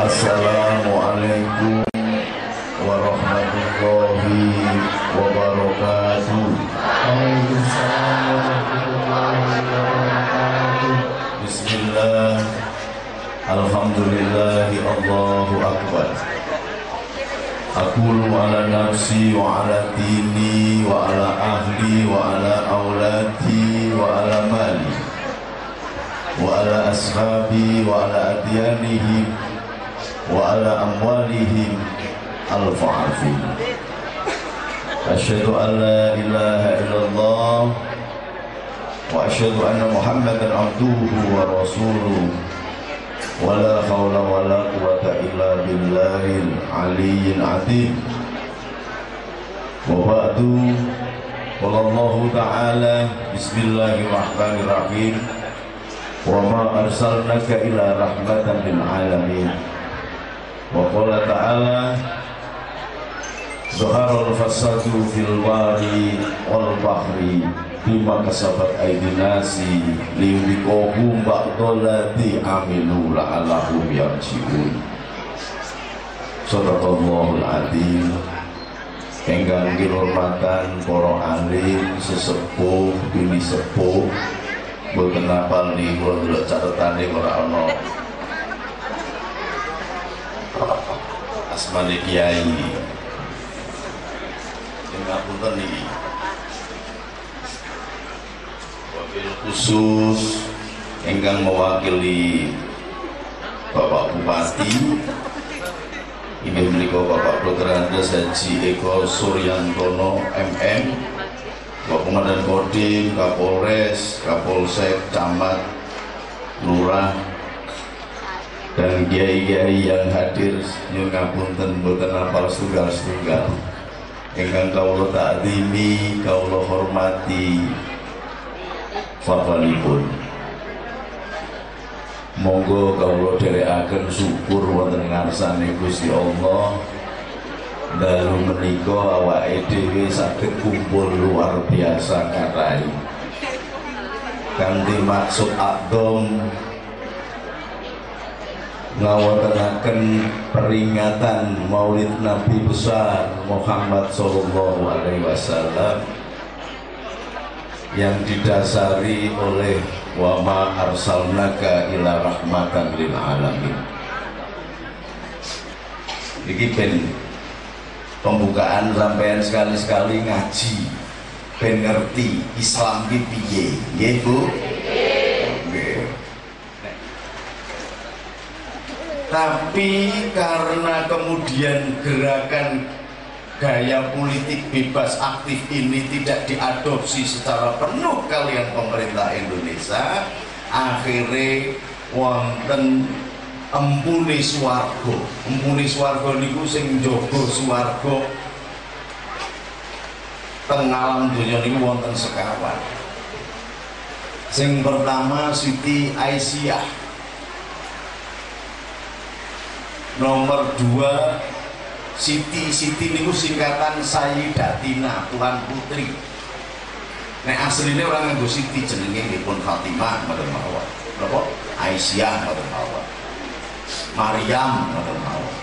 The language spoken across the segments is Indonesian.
Assalamualaikum warahmatullahi wabarakatuh. Waalaikumsalam warahmatullahi wabarakatuh. Bismillah, alhamdulillahi, Allahu akbar. Aqulu ala nafsi wa ala dini wa ala ahli wa ala auladi wa ala mali wa ala ashabi wa ala adyanihim wa ala amwalihim al-fa'afin. Asyhadu an la ilaha illallah wa asyhadu anna Muhammadan abduhu wa rasuluh wa la hawla wa la quwwata illa billahil aliyyil azim. Wa ba'du, qala Allah ta'ala, bismillahirrahmanirrahim, wa ma arsalnaka illa rahmatan lil alamin. Wa qala ta'ala, zaharal fasadu fil bari wal bahri bima kasabat aydin nasi liyudhiqahum ba'dallati amilu la'allahum yarji'un. Shadaqallahul adzim. Enggang dihormatan para alim, sesepuh, bini sepuh, boten apal nih kula delok catetane ora ana asmane kiai. Ngapunten niki. Wakil khusus ingkang mewakili Bapak Bupati inggih menika Bapak Dr. Andes Haji Eko Suryantono MM, Bapak Komandan Kodim, Kapolres, Kapolsek, Camat, Lurah, dan kiai-kiai yang hadir. Nyuwun ngapunten boten apal setunggal-setunggal. Ingkang kawula ta'zimi, kawula hormati, fadhalipun. Monggo kawula dherekaken syukur wonten ngarsane Gusti Allah. Dalu menika awake dhewe saged kumpul luar biasa kathah. Kanthi maksud adzam ngawontenaken peringatan Maulid Nabi besar Muhammad sallallahu alaihi wasallam yang didasari oleh wa ma arsalnaka ila rahmatan lil alamin. Iki ben pembukaan sampean sekali-sekali ngaji ben ngerti Islam ki piye, nggih Bu? Tapi karena kemudian gerakan gaya politik bebas aktif ini tidak diadopsi secara penuh kalian pemerintah Indonesia, akhirnya wonten empune swarga. Empune swarga niku sing njaga swarga teng alam donya niku wonten sekawan. Sing pertama Siti Aisyah, nomor 2 Siti niku singkatan Sayyidatina, Tuhan Putri. Nek asline orang nganggo Siti jenenge dipun Fatimah mboten mawon. Napa? Aisyah mboten mawon. Maryam mboten mawon.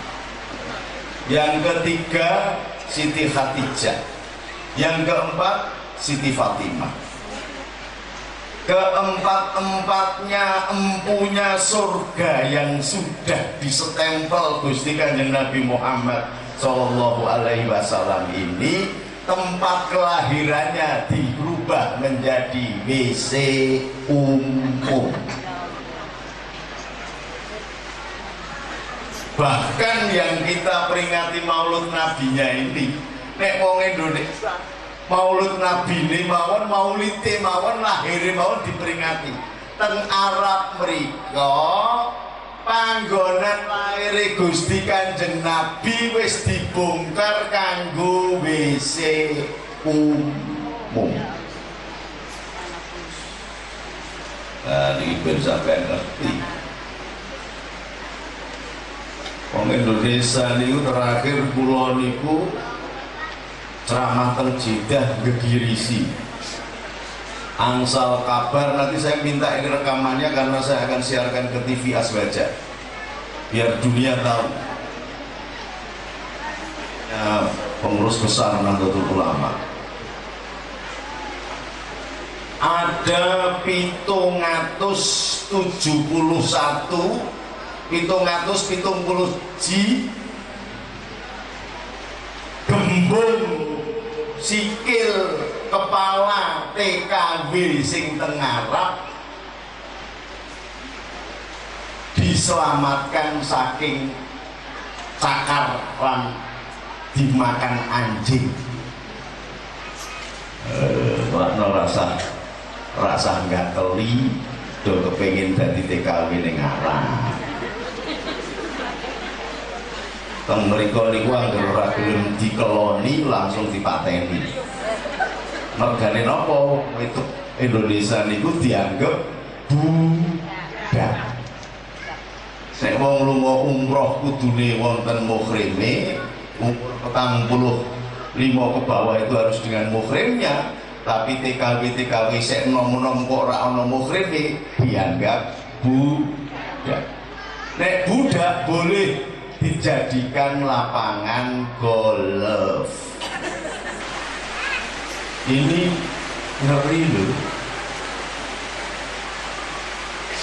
Yang ketiga Siti Khadijah. Yang keempat Siti Fatimah. Keempat-empatnya empunya surga yang sudah disetempel Gusti Kanjeng Nabi Muhammad Sallallahu Alaihi Wasallam ini, tempat kelahirannya dirubah menjadi WC umum. Bahkan yang kita peringati Maulud Nabinya ini, nek wong Indonesia Maulud Nabi ini mawon, maulite mawon, lahir mawon diperingati. Teng Arab mereka panggonan laire Gusti Kanjeng Nabi wis dibongkar kanggo WC umum. Nah, ini ben sampeyan ngerti. Wong Indonesia niku terakhir kula niku ceramah teng Jeddah Gegirisi. Angsal kabar, nanti saya minta ini rekamannya karena saya akan siarkan ke TV Asbaja biar dunia tahu. Ya, pengurus besar Nahdlatul Ulama. Ada 770 ji gembung sikil kepala TKW sing teng ngarep diselamatkan saking cakar lan dimakan anjing. Rasa nggak teli do kepengen dadi TKW ning ngarep. Teng mriku niku anggere ora gelem dikeloni langsung dipateni. Mergane napa? Itu Indonesia niku dianggap budak. Nek wong lunga umroh kudune wonten muhrime, umur 45 ke bawah itu harus dengan muhrimnya. Tapi TKW sek nom-nom kok ora ana muhrime dianggap budak. Nek budak boleh dijadikan lapangan golf. Ini ngeri loh.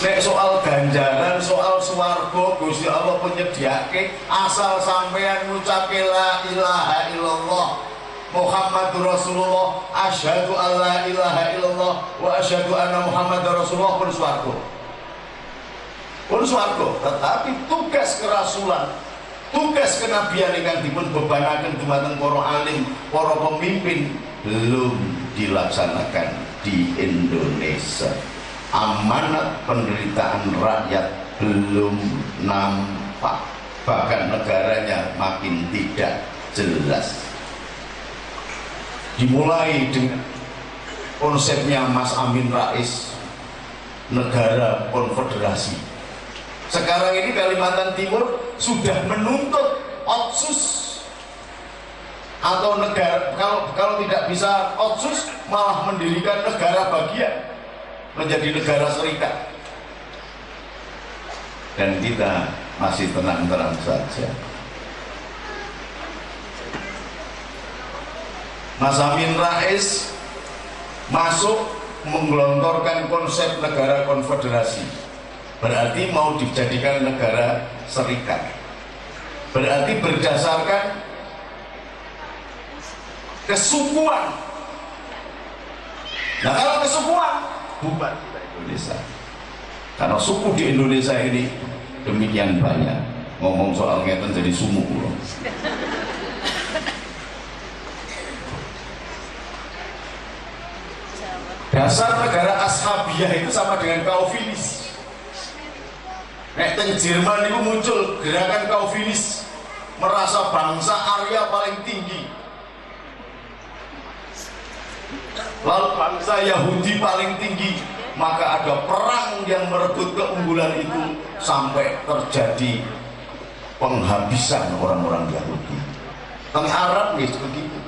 Nek soal ganjaran, soal swarga Gusti Allah penyediake asal sampeyan ngucapke la ilaha illallah Muhammadur Rasulullah, asyhadu alla ilaha illallah wa asyhadu anna Muhammadar Rasulullah pun swarga. Pun swarga, tetapi tugas kerasulan, tugas kenabian yang dipun bebanaken dumateng para alim, para pemimpin belum dilaksanakan di Indonesia. Amanat penderitaan rakyat belum nampak, bahkan negaranya makin tidak jelas. Dimulai dengan konsepnya Mas Amin Rais, negara konfederasi. Sekarang ini Kalimantan Timur sudah menuntut otsus atau negara, kalau tidak bisa otsus malah mendirikan negara bagian menjadi negara serikat. Dan kita masih tenang-tenang saja. Mas Amin Rais masuk menggelontorkan konsep negara konfederasi, berarti mau dijadikan negara serikat, berarti berdasarkan kesukuan. Nah kalau kesukuan bubar kita Indonesia, karena suku di Indonesia ini demikian banyak. Ngomong soal ngeten jadi sumuk loh. Dasar negara Ashabiyah itu sama dengan Calvinis. Nek teng Jerman itu muncul gerakan Calvinis, merasa bangsa Arya paling tinggi, lalu bangsa Yahudi paling tinggi, maka ada perang yang merebut keunggulan itu sampai terjadi penghabisan orang-orang Yahudi. Teng Arab nih begitu,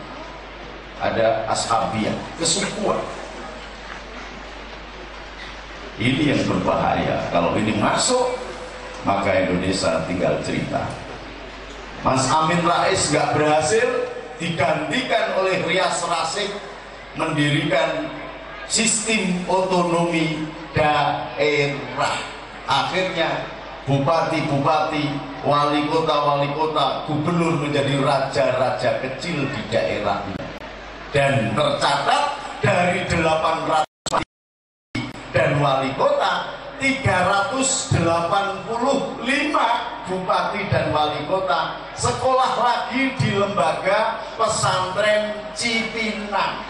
ada Ashabiyah, kesukuan. Ini yang berbahaya. Kalau ini masuk, maka Indonesia tinggal cerita. Mas Amin Rais nggak berhasil, digantikan oleh Rias Rasyid mendirikan sistem otonomi daerah. Akhirnya bupati-bupati, wali kota, gubernur menjadi raja-raja kecil di daerahnya. Dan tercatat dari 800 dan wali kota, 385 bupati dan wali kota sekolah lagi di lembaga pesantren Cipinang.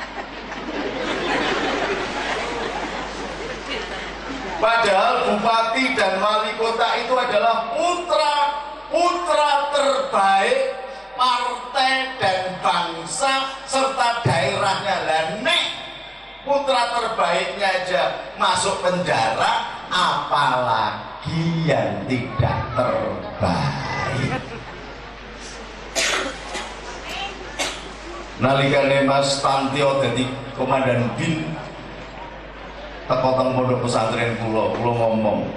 Padahal bupati dan wali kota itu adalah putra terbaik partai dan bangsa serta daerahnya. Lah nek putra terbaiknya aja masuk penjara, apalagi yang tidak terbaik. Nalikane Mas Tantio jadi komandan BIN teko teng pondok pesantren kula ngomong,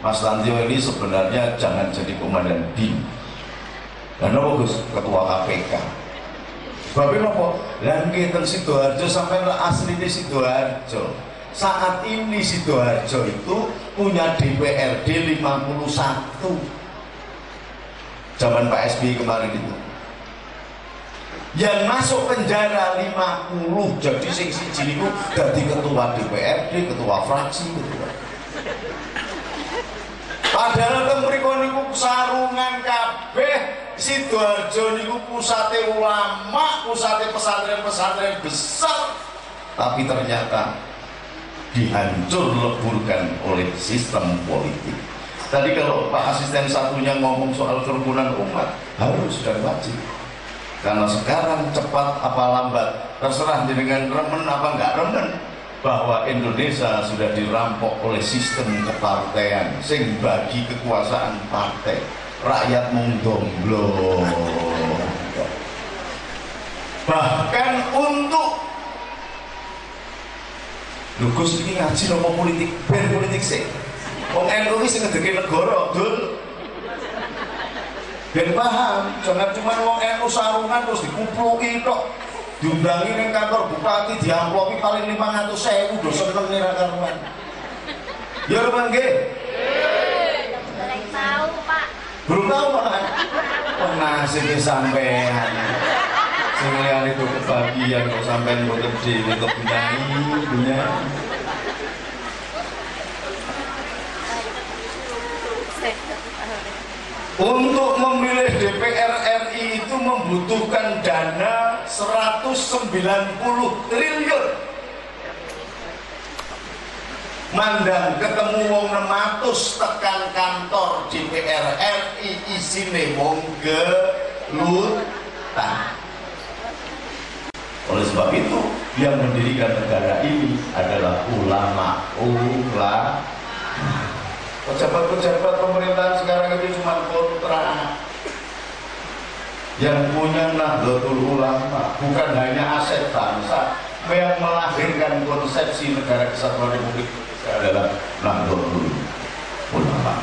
Mas Tantio ini sebenarnya jangan jadi komandan BIN. Karena bagus ketua KPK. Sebabnya apa? Lan kita Sidoarjo sampai asli di Sidoarjo. Saat ini Sidoarjo itu punya DPRD 51. Zaman Pak SBY kemarin itu. Yang masuk penjara 50, jadi sing siji niku dadi ketua DPRD, ketua fraksi, ketua. Padahal teng mriku niku sarungan kabeh. Sidoarjo niku pusate ulama, pusate pesantren-pesantren besar, tapi ternyata dihancur leburkan oleh sistem politik. Tadi kalau Pak Asisten satunya ngomong soal kerukunan umat, harus dan wajib. Karena sekarang cepat apa lambat, terserah dengan remen apa enggak remen, bahwa Indonesia sudah dirampok oleh sistem kepartean sing bagi kekuasaan partai, rakyat mungdomblo. Bahkan untuk Gus ini ngaji nopo politik, ben politik sih. Wong NU sing ngedeke negara, Dul. Ben paham, jangan cuma wong NU sarungan terus dikupluki tok. Diundangi ning kantor bupati diamplopi paling 500.000 do seneng ra karuan. Ya rumah nggih. Belum tahu, Pak. Belum tahu, Pak. Oh, nasib sampean. Sing liyane itu kebagian kok sampean mboten dhewe kok punya. Untuk memilih DPR RI itu membutuhkan dana 190 triliun. Mandang ketemu wong 600 tekan kantor DPR RI isine wong gelutan. Oleh sebab itu yang mendirikan negara ini adalah ulama. Pejabat-pejabat pemerintahan sekarang itu cuma kontra. Yang punya Nahdlatul Ulama bukan hanya aset bangsa, yang melahirkan konsepsi negara kesatuan Republik Indonesia adalah Nahdlatul Ulama.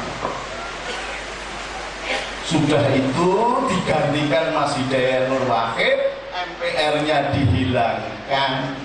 Sudah itu digantikan Mas Hidayat Nur Wahid, MPR-nya dihilangkan.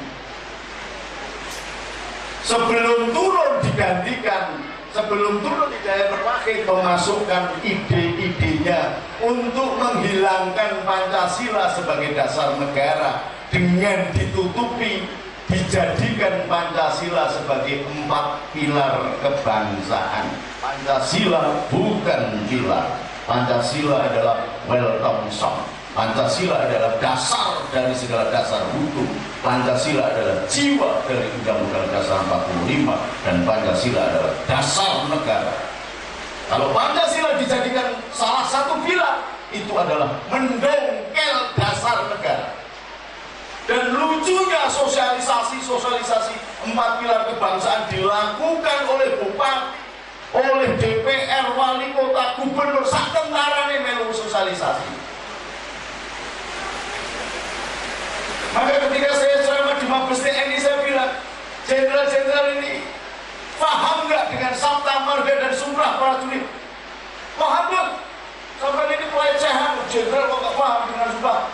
Sebelum turun digantikan. Sebelum turun Hidayat Nur Wahid memasukkan ide-idenya untuk menghilangkan Pancasila sebagai dasar negara dengan ditutupi dijadikan Pancasila sebagai 4 pilar kebangsaan. Pancasila bukan pilar. Pancasila adalah welcome song. Pancasila adalah dasar dari segala dasar hukum. Pancasila adalah jiwa dari Undang-Undang Dasar 45 dan Pancasila adalah dasar negara. Kalau Pancasila dijadikan salah satu pilar, itu adalah mendongkel dasar negara. Dan lucunya sosialisasi 4 pilar kebangsaan dilakukan oleh bupati, oleh DPR, wali kota, gubernur, sak tentarane melu sosialisasi. Maka ketika saya ceramah di Mabes TNI, saya bilang, jenderal-jenderal ini paham nggak dengan Sabta Marga dan Sumpah Prajurit? Paham nggak? Sampai ini pelecehan, jenderal kok nggak paham dengan Sumpah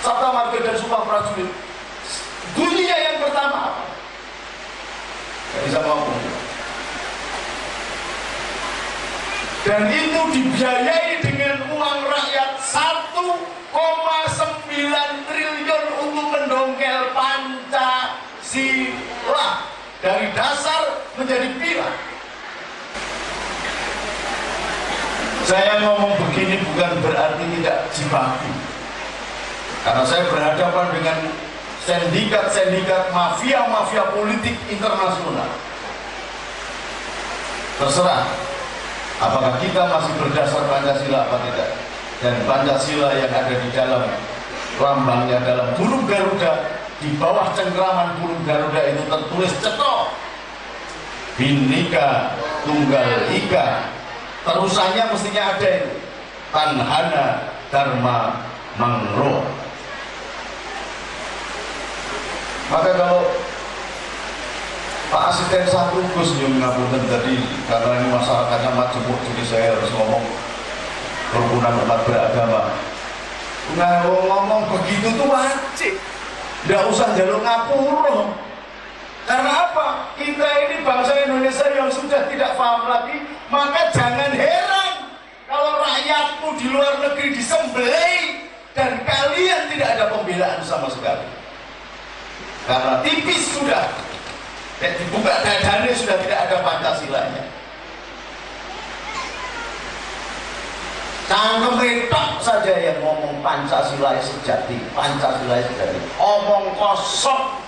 Sabta Marga dan Sumpah Prajurit? Bunyinya yang pertama apa? Gak bisa ngomong. Dan itu dibiayai dengan uang rakyat 1,9 triliun untuk mendongkel Pancasila dari dasar menjadi pilar. Saya ngomong begini bukan berarti tidak jibaku, karena saya berhadapan dengan sindikat-sindikat mafia-mafia politik internasional Terserah apakah kita masih berdasar Pancasila apa tidak. Dan Pancasila yang ada di dalam lambangnya dalam burung Garuda, di bawah cengkraman burung Garuda itu tertulis cetok Bhinneka Tunggal Ika. Terusannya mestinya ada itu Tanhana Dharma Mangro. Maka kalau Pak Asisten satu Gus yang ngapunten tadi, karena ini masyarakatnya majemuk, jadi saya harus ngomong kerukunan umat beragama. Nah, ngomong begitu tuh wajib, nggak usah jalur ngapura. Karena apa? Kita ini bangsa Indonesia yang sudah tidak paham lagi, maka jangan heran kalau rakyatmu di luar negeri disembelih dan kalian tidak ada pembelaan sama sekali. Karena tipis sudah, dan dibuka dadanya sudah tidak ada Pancasilanya. Cangkem retok saja yang ngomong Pancasila sejati, Pancasila sejati, omong kosong.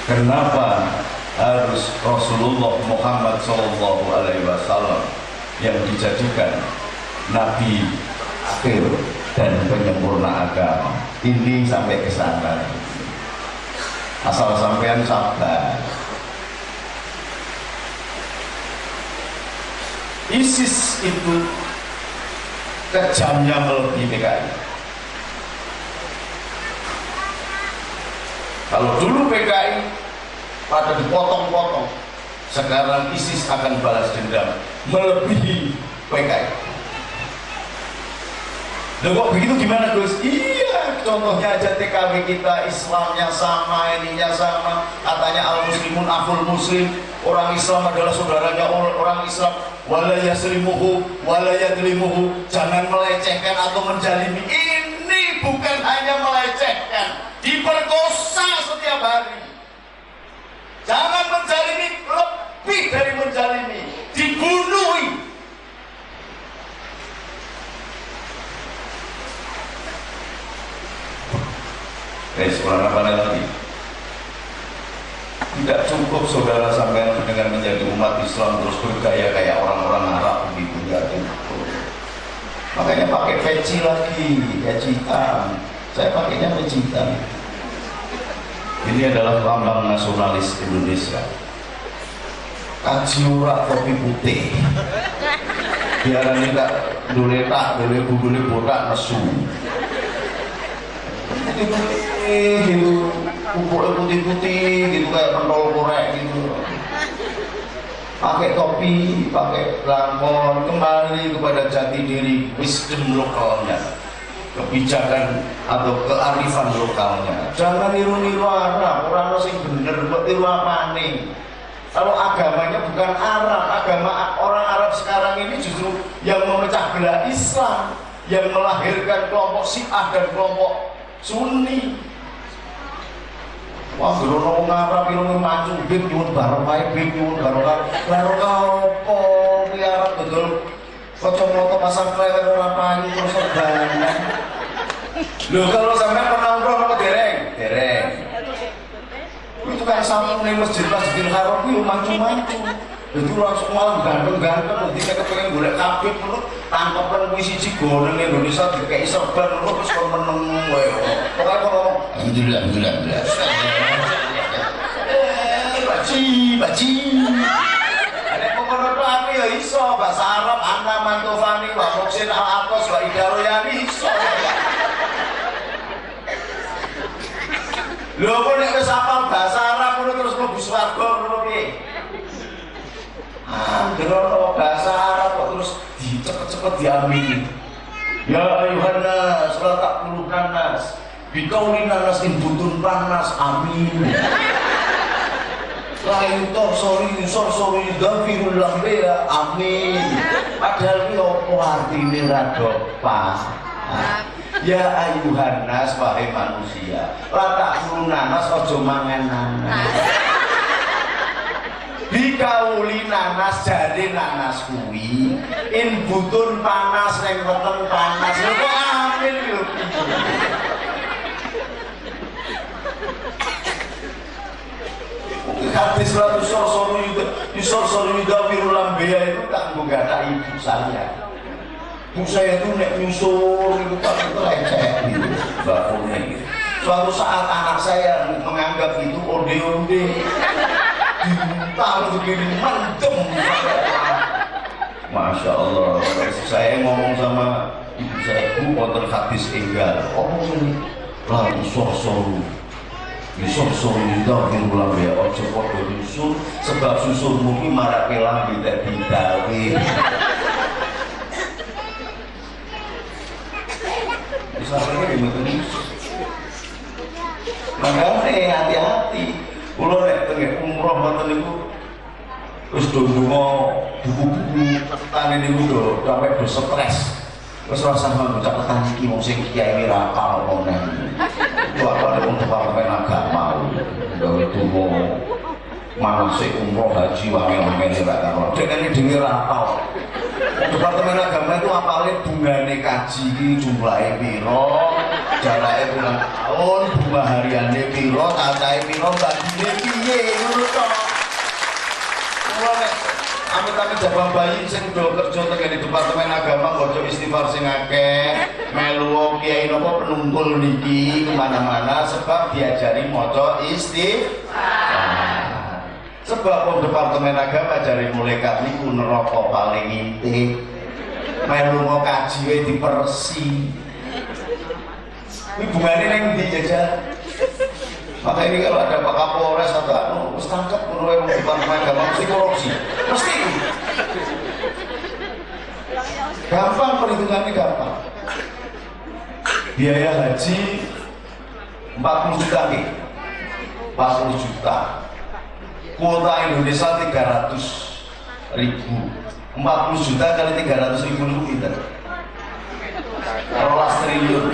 Kenapa harus Rasulullah Muhammad SAW yang dijadikan Nabi akhir dan penyempurna agama ini sampai ke sana? Asal sampean sabar. ISIS itu kejamnya melebihi PKI. Kalau dulu PKI pada dipotong-potong, sekarang ISIS akan balas dendam melebihi PKI. Loh kok begitu gimana Gus? Iya, contohnya aja TKW kita, Islamnya sama, ininya sama. Katanya al-muslimun akhul muslim, orang Islam adalah saudaranya orang Islam. Wala yasrimuhu wala yadlimuhu, jangan melecehkan atau menjalimi. Ini bukan hanya melecehkan, diperkosa setiap hari. Jangan menjalimi, lebih dari menjalimi, dibunuhi. Kurang apa lagi? Tidak cukup saudara sampai dengan menjadi umat Islam terus bergaya kayak orang-orang Arab begitu, tidak cukup. Makanya pakai peci lagi, peci hitam. Saya pakainya peci hitam. Ini adalah lambang nasionalis Indonesia. Kajiura kopi putih. Biar tidak duletak, dule botak nesu. Gitu, kumpulnya putih-putih gitu kayak pentol korek gitu. Pakai topi, pakai lampon, kembali kepada jati diri, wisdom lokalnya, kebijakan atau kearifan lokalnya. Jangan niru-niru Arab, orang sing bener, kok tiru apa nih? Kalau agamanya bukan Arab, agama orang Arab sekarang ini justru yang memecah belah Islam, yang melahirkan kelompok Syiah dan kelompok Sunni. Wah, gerono wong Arab iki maju bib nyuwun barokah, bib nyuwun barokah. Barokah opo? Ki Arab betul. Kacamata pasang klewer ora payu terus serbanan. Lho, kalau sampean pernah umroh apa dereng? Dereng. Itu kan sama ning Masjidil Haram kuwi maju-maju. Jadi langsung malah ganteng-ganteng, nanti saya kepengen golek kabeh menurut tangkapan kuwi siji goneng Indonesia dikei serban terus kon meneng wae. Pokoke kalau alhamdulillah. Baci. Ada komentar apa ya iso bahasa Arab Anna Mantofani wa Moksin al-Atos wa Idaroyani iso. Lho kok nek wis hafal bahasa Arab ngono terus mlebu swarga ngono piye? Gerono bahasa Arab kok terus cepet-cepet diamini. Ya ayuhan nas, la taqulukan nas. Bikaulin nas butun panas, amin. Lain toh sorry gafirul lambea, amin. Padahal ini apa artinya radopa? Ya ayuhan nas, wahai manusia, la taqulun nas, ojo mangan nanas. Dikauli nanas jari nanas kuwi in butun panas ning weteng panas lho kok amin lho. hadis la yusor yudawiru lambeya itu tak menggata ibu saya. Ibu saya itu nek nyusur itu kan itu leceh gitu, bakunya gitu. Suatu saat anak saya menganggap itu onde-onde, dimuntal begini mantep. Masya Allah, saya ngomong sama ibu saya, bu konten hadis enggal. Oh ini, lah usor-soru juga birulang ya. Ojo podo nyusul, sebab susul mungkin marak kelang tidak didawe. Misalnya di betul makanya hati-hati. Kalau nek tengah umroh betul itu. Terus dongo buku-buku catatan ini udah sampai udah stres. Terus rasa mau catatan iki wong sing kiai ra apal wong neh. Itu apa ada wong departemen agama. Gawe dongo manasik umroh haji wangi-wangi ra karo. Dek ini dhewe ra apal. Departemen agama itu apalnya bungane kaji iki jumlahe piro, jarake bulan tahun, bunga hariane piro, cacahe piro, bandine piye ngono to. Amit-amit jabang bayi sing do kerja teng di departemen agama maca istighfar sing akeh, melu kiai napa penunggul niki kemana-mana sebab diajari maca istighfar. Sebab wong departemen agama jari mulaikat niku neraka paling intik. Melu mau kaji wae dipersi. Kuwi bungane ning ndi jajal? Maka ini kalau ada Pak Kapolres atau anu, mesti tangkap menurut departemen agama mesti korupsi, mesti. Gampang perhitungannya gampang. Biaya haji 40 juta nih, 40 juta. Kuota Indonesia 300.000, 40 juta kali 300.000 itu kita. 12 triliun.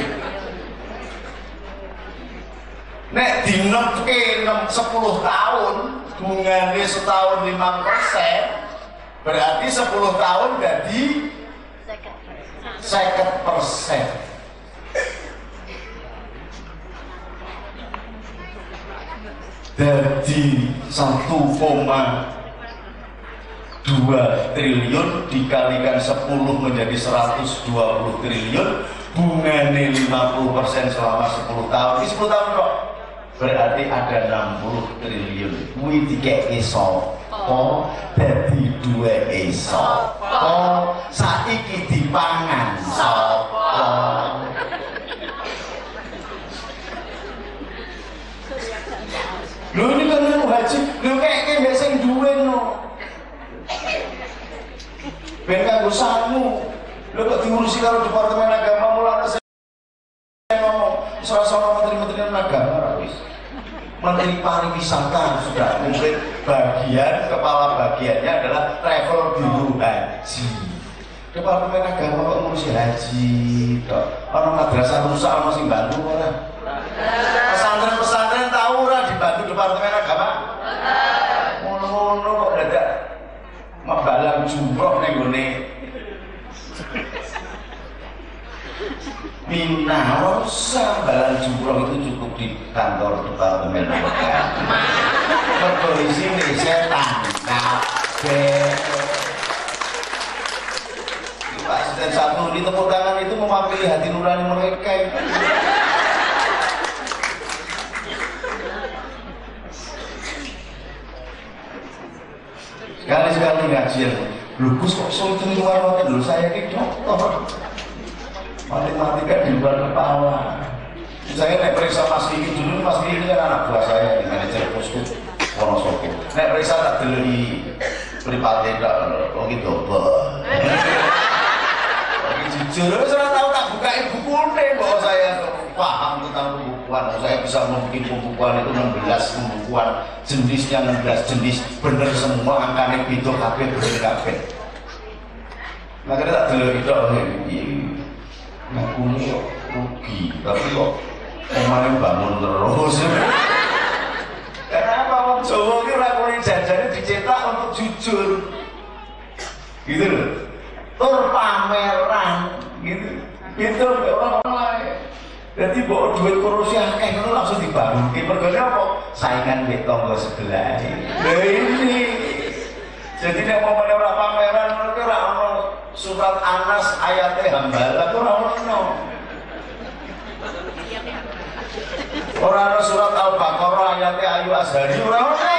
Nek dinepke 10 tahun, bungane setahun 5%, berarti 10 tahun jadi 50%. Jadi 1,2 triliun dikalikan 10 menjadi 120 triliun, bungane 50% selama 10 tahun. Ini 10 tahun kok. Berarti ada 60 triliun. Kuwi dikeki sapa? Dadi duweke sapa? Saiki dipangan sapa? Lho ini kan anu haji, lho kayaknya biasa yang duwe no. Ben kanggo sangu. Lho kok diurusi karo departemen agama mulane saya ngomong, salah menteri-menteri agama wis. Menteri pariwisata sudah komplit, bagian kepala bagiannya adalah travel biro haji. Departemen agama kok ngurusi haji kok. Ana madrasah rusak ana sing bantu ora? Pesantren-pesantren tahu ora dibantu departemen agama? Ngono-ngono kok dadak mabalang jumroh ning gone Mina, usah balan jumroh itu cukup di kantor departemen agama. Polisi nih setan, kabeh. Pak Asisten satu di tepuk tangan itu mewakili hati nurani mereka. Sekali-sekali ngajian, lugus kok sulit luar hotel dulu saya ini dokter. Matematika di luar kepala. Saya naik periksa Mas Riki dulu, Mas Riki kan anak buah saya di manajer posko Wonosobo. Naik periksa tak deli pripate tak kok iki double. Jujur saya tahu tak bukain bukunya bahwa saya paham tentang pembukuan. Saya bisa membuat pembukuan itu 16 pembukuan jenisnya 16 jenis bener semua angkanya itu kabeh bener kabeh. Makanya tak deli itu aku ini kok rugi, tapi kok kemarin bangun terus. Kenapa orang Jawa ini rakuni jajannya dicetak untuk jujur, gitu loh. Tur pameran, gitu orang lain. Jadi bawa duit korupsi akeh ngono langsung dibangun. Mergone apa? Saingan mbek tangga sebelah. Lah ini. Jadi nek umpamane ora pameran ngono ora ono surat Anas ayate Hambalah ora ono. Ora ono surat Al-Baqarah ayate Ayu Azhari ora ono.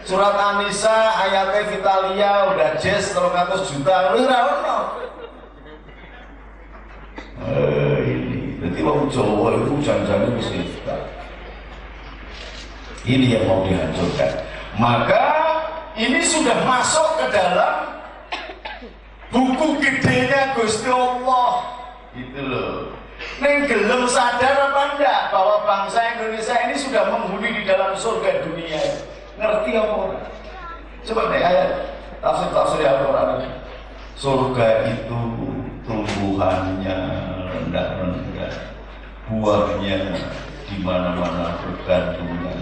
Surat An-Nisa ayate Vitalia udah jazz 300 juta ora ono. Ini jadi orang Jawa itu jangan-jangan bisa. Ini yang mau dihancurkan. Maka ini sudah masuk ke dalam buku gedenya Gusti Allah. Gitu loh. Neng gelem sadar apa enggak bahwa bangsa Indonesia ini sudah menghuni di dalam surga dunia. Ngerti apa? Coba deh ayat tafsir Al-Quran. Surga itu tumbuhannya rendah-rendah, buahnya di mana-mana bergantungan,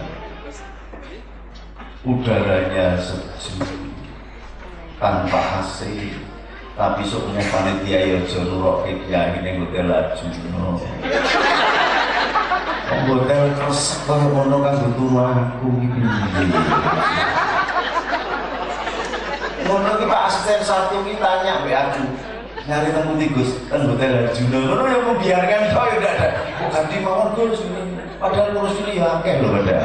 udaranya sejuk, tanpa AC, tapi soknya panitia ya jorok ya ini hotel laju, hotel kresek kalau mau kan butuh aku gitu. Ngono ki Pak Asisten satu ki tanya mbek aku. Nyari temu tikus kan hotel Arjuna. Ngono yang membiarkan kau ya udah ada. Bukan di mawon Gus ini. Padahal ngurus ini ya akeh lho ada.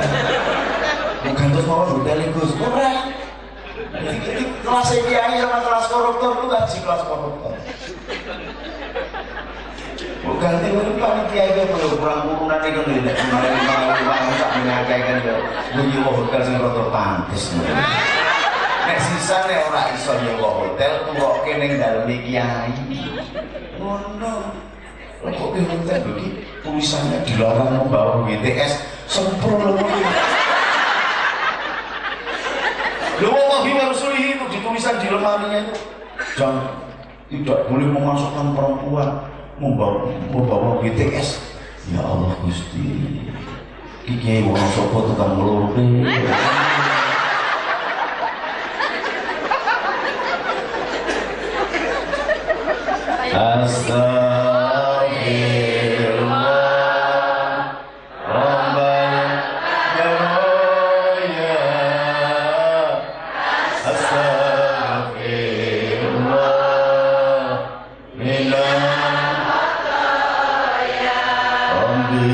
Bukan terus mawon hotel Gus. Ora. Jadi kelas kiai sama kelas koruptor itu gaji kelas koruptor. Bukan itu panitia itu perlu kurang urunan itu nih. Kurang tak menyakaikan ya. Bunyi hotel sing rada pantes. Nek sisa nek ora iso nyewa hotel tuwoke ning daleme kiai. Ngono. Kok ki hotel iki tulisannya dilarang membawa WTS sempro lho. Lho wallahi wa rasulihi itu ditulisan di lemarinya itu. Jangan tidak boleh memasukkan perempuan membawa WTS. Ya Allah Gusti. Iki kiai wong sapa tukang nglompe. Astagfirullah Rabbana ya Astagfirullah minal khataya Rabbi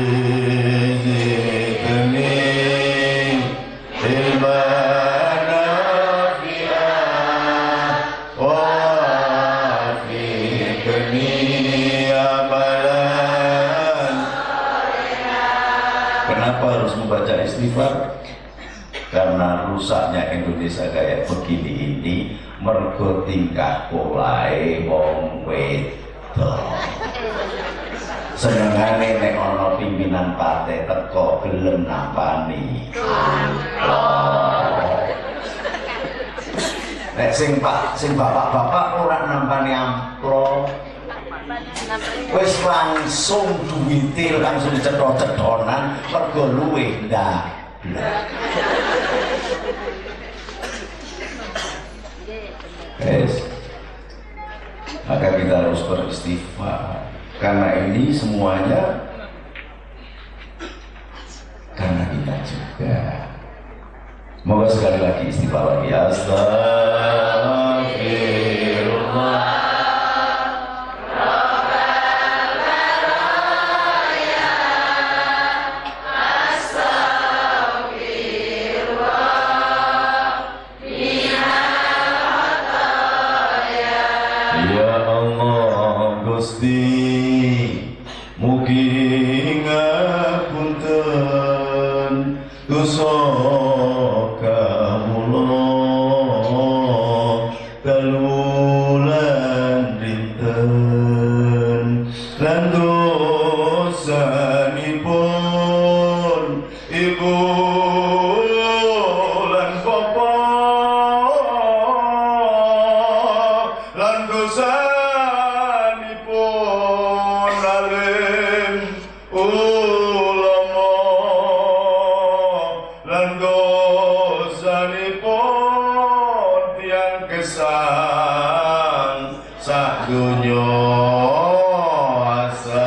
zidni ilman nafi'an wa kenapa harus membaca istighfar? Karena rusaknya Indonesia kayak begini ini mergo tingkah polahe wong wedok. Senengane nek ana pimpinan partai teko gelem nampani amplop. Nek sing bapak-bapak ora nampani amplop. Wis langsung duwite langsung cethok-cethonan mergo luwih ndak. Yes. Maka kita harus beristighfar karena ini semuanya karena kita juga. Moga sekali lagi istighfar lagi. Astagfirullah. Mugi ngapunten dosa kawula dalulan dinten lan dosanipun ibu lan bapak lan dosanipun ulama lan dosanipun tiyang gesang sak donya asal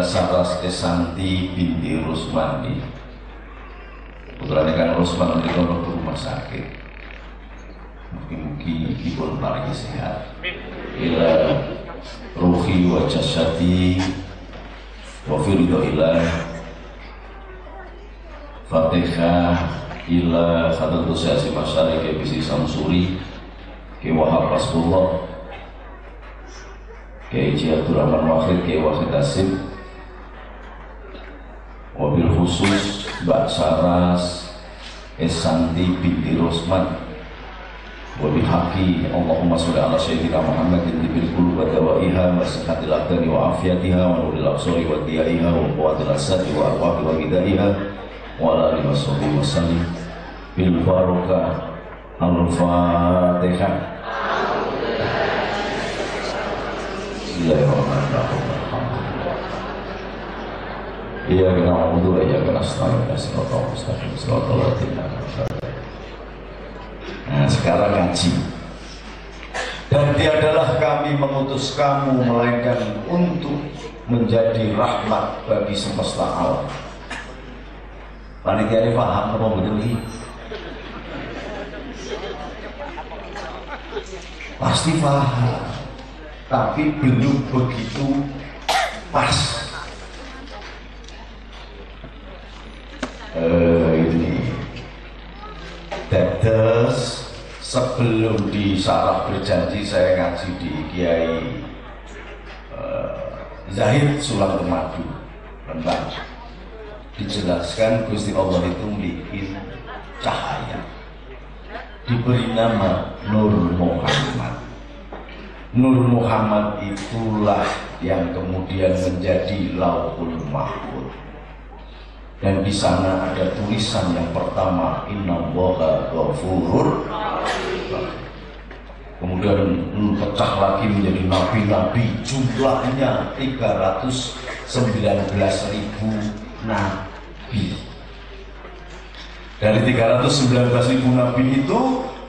Saras Esanti binti Rusmandi. Putrane Kang Rusman menika mlebu rumah sakit. Mugi-mugi dipun paringi sehat. Ila ruhi wa jasadi wa firida ilah. Fatihah ila Hadratus Syekh Masyari ke Bisi Samsuri ke Wahab Rasulullah ke Abdul Rahman Wahid ke Wahid Asim, wabil khusus Mbak Saras Esanti binti Rosman, wabil haqi Allahumma sholli ala sayyidina Muhammadin bil qulub wa dawaiha wa sihhatil abdani wa afiyatiha wa nuril absari wa diyaiha wa quwwatil asadi wa arwahi wa hidayah wa ala alihi wa sahbihi wa sallim bil barakah. Al-Fatihah. Bismillahirrahmanirrahim. Iya kena wudhu, iya kena setahun, siratal mustaqim, siratal ladzina an'amta alaihim. Nah sekarang ngaji. Dan tiadalah kami mengutus kamu melainkan untuk menjadi rahmat bagi semesta alam. Panitia ini paham apa betul ini? Pasti paham, tapi belum begitu pas. Ini dados sebelum di Sarah berjanji saya ngaji di Kiai Zahid Sulam Madu Rembang, dijelaskan Gusti Allah itu memiliki cahaya, diberi nama Nur Muhammad. Nur Muhammad itulah yang kemudian menjadi Lauhul Mahfuz. Dan di sana ada tulisan yang pertama, Innallaha Ghafurur. Kemudian pecah lagi menjadi nabi-nabi, jumlahnya 319.000 nabi. Dari 319.000 nabi itu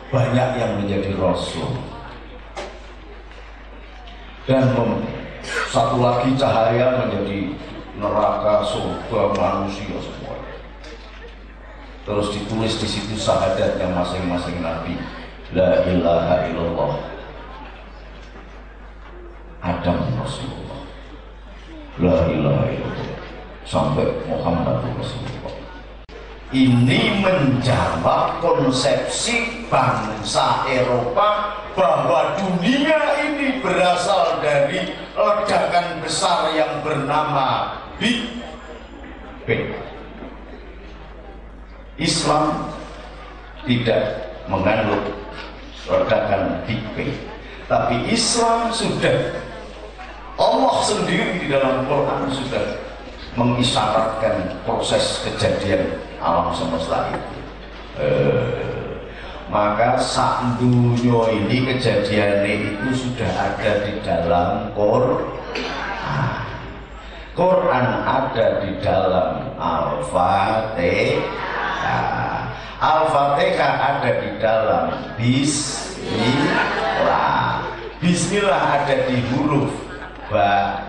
banyak yang menjadi rasul. Dan satu lagi cahaya menjadi neraka, surga, manusia semua. Terus ditulis di situ syahadatnya masing-masing nabi. La ilaha illallah Adam Rasulullah, la ilaha illallah sampai Muhammad Rasulullah. Ini menjawab konsepsi bangsa Eropa bahwa dunia ini berasal dari ledakan besar yang bernama Big Bang. Islam tidak menganut ledakan Big Bang, tapi Islam sudah, Allah sendiri di dalam Quran sudah mengisyaratkan proses kejadian alam semesta itu. Maka sak dunia ini kejadiannya itu sudah ada di dalam Quran ada di dalam Al-Fatihah. Al-Fatihah ada di dalam Bismillah. Bismillah ada di huruf ba,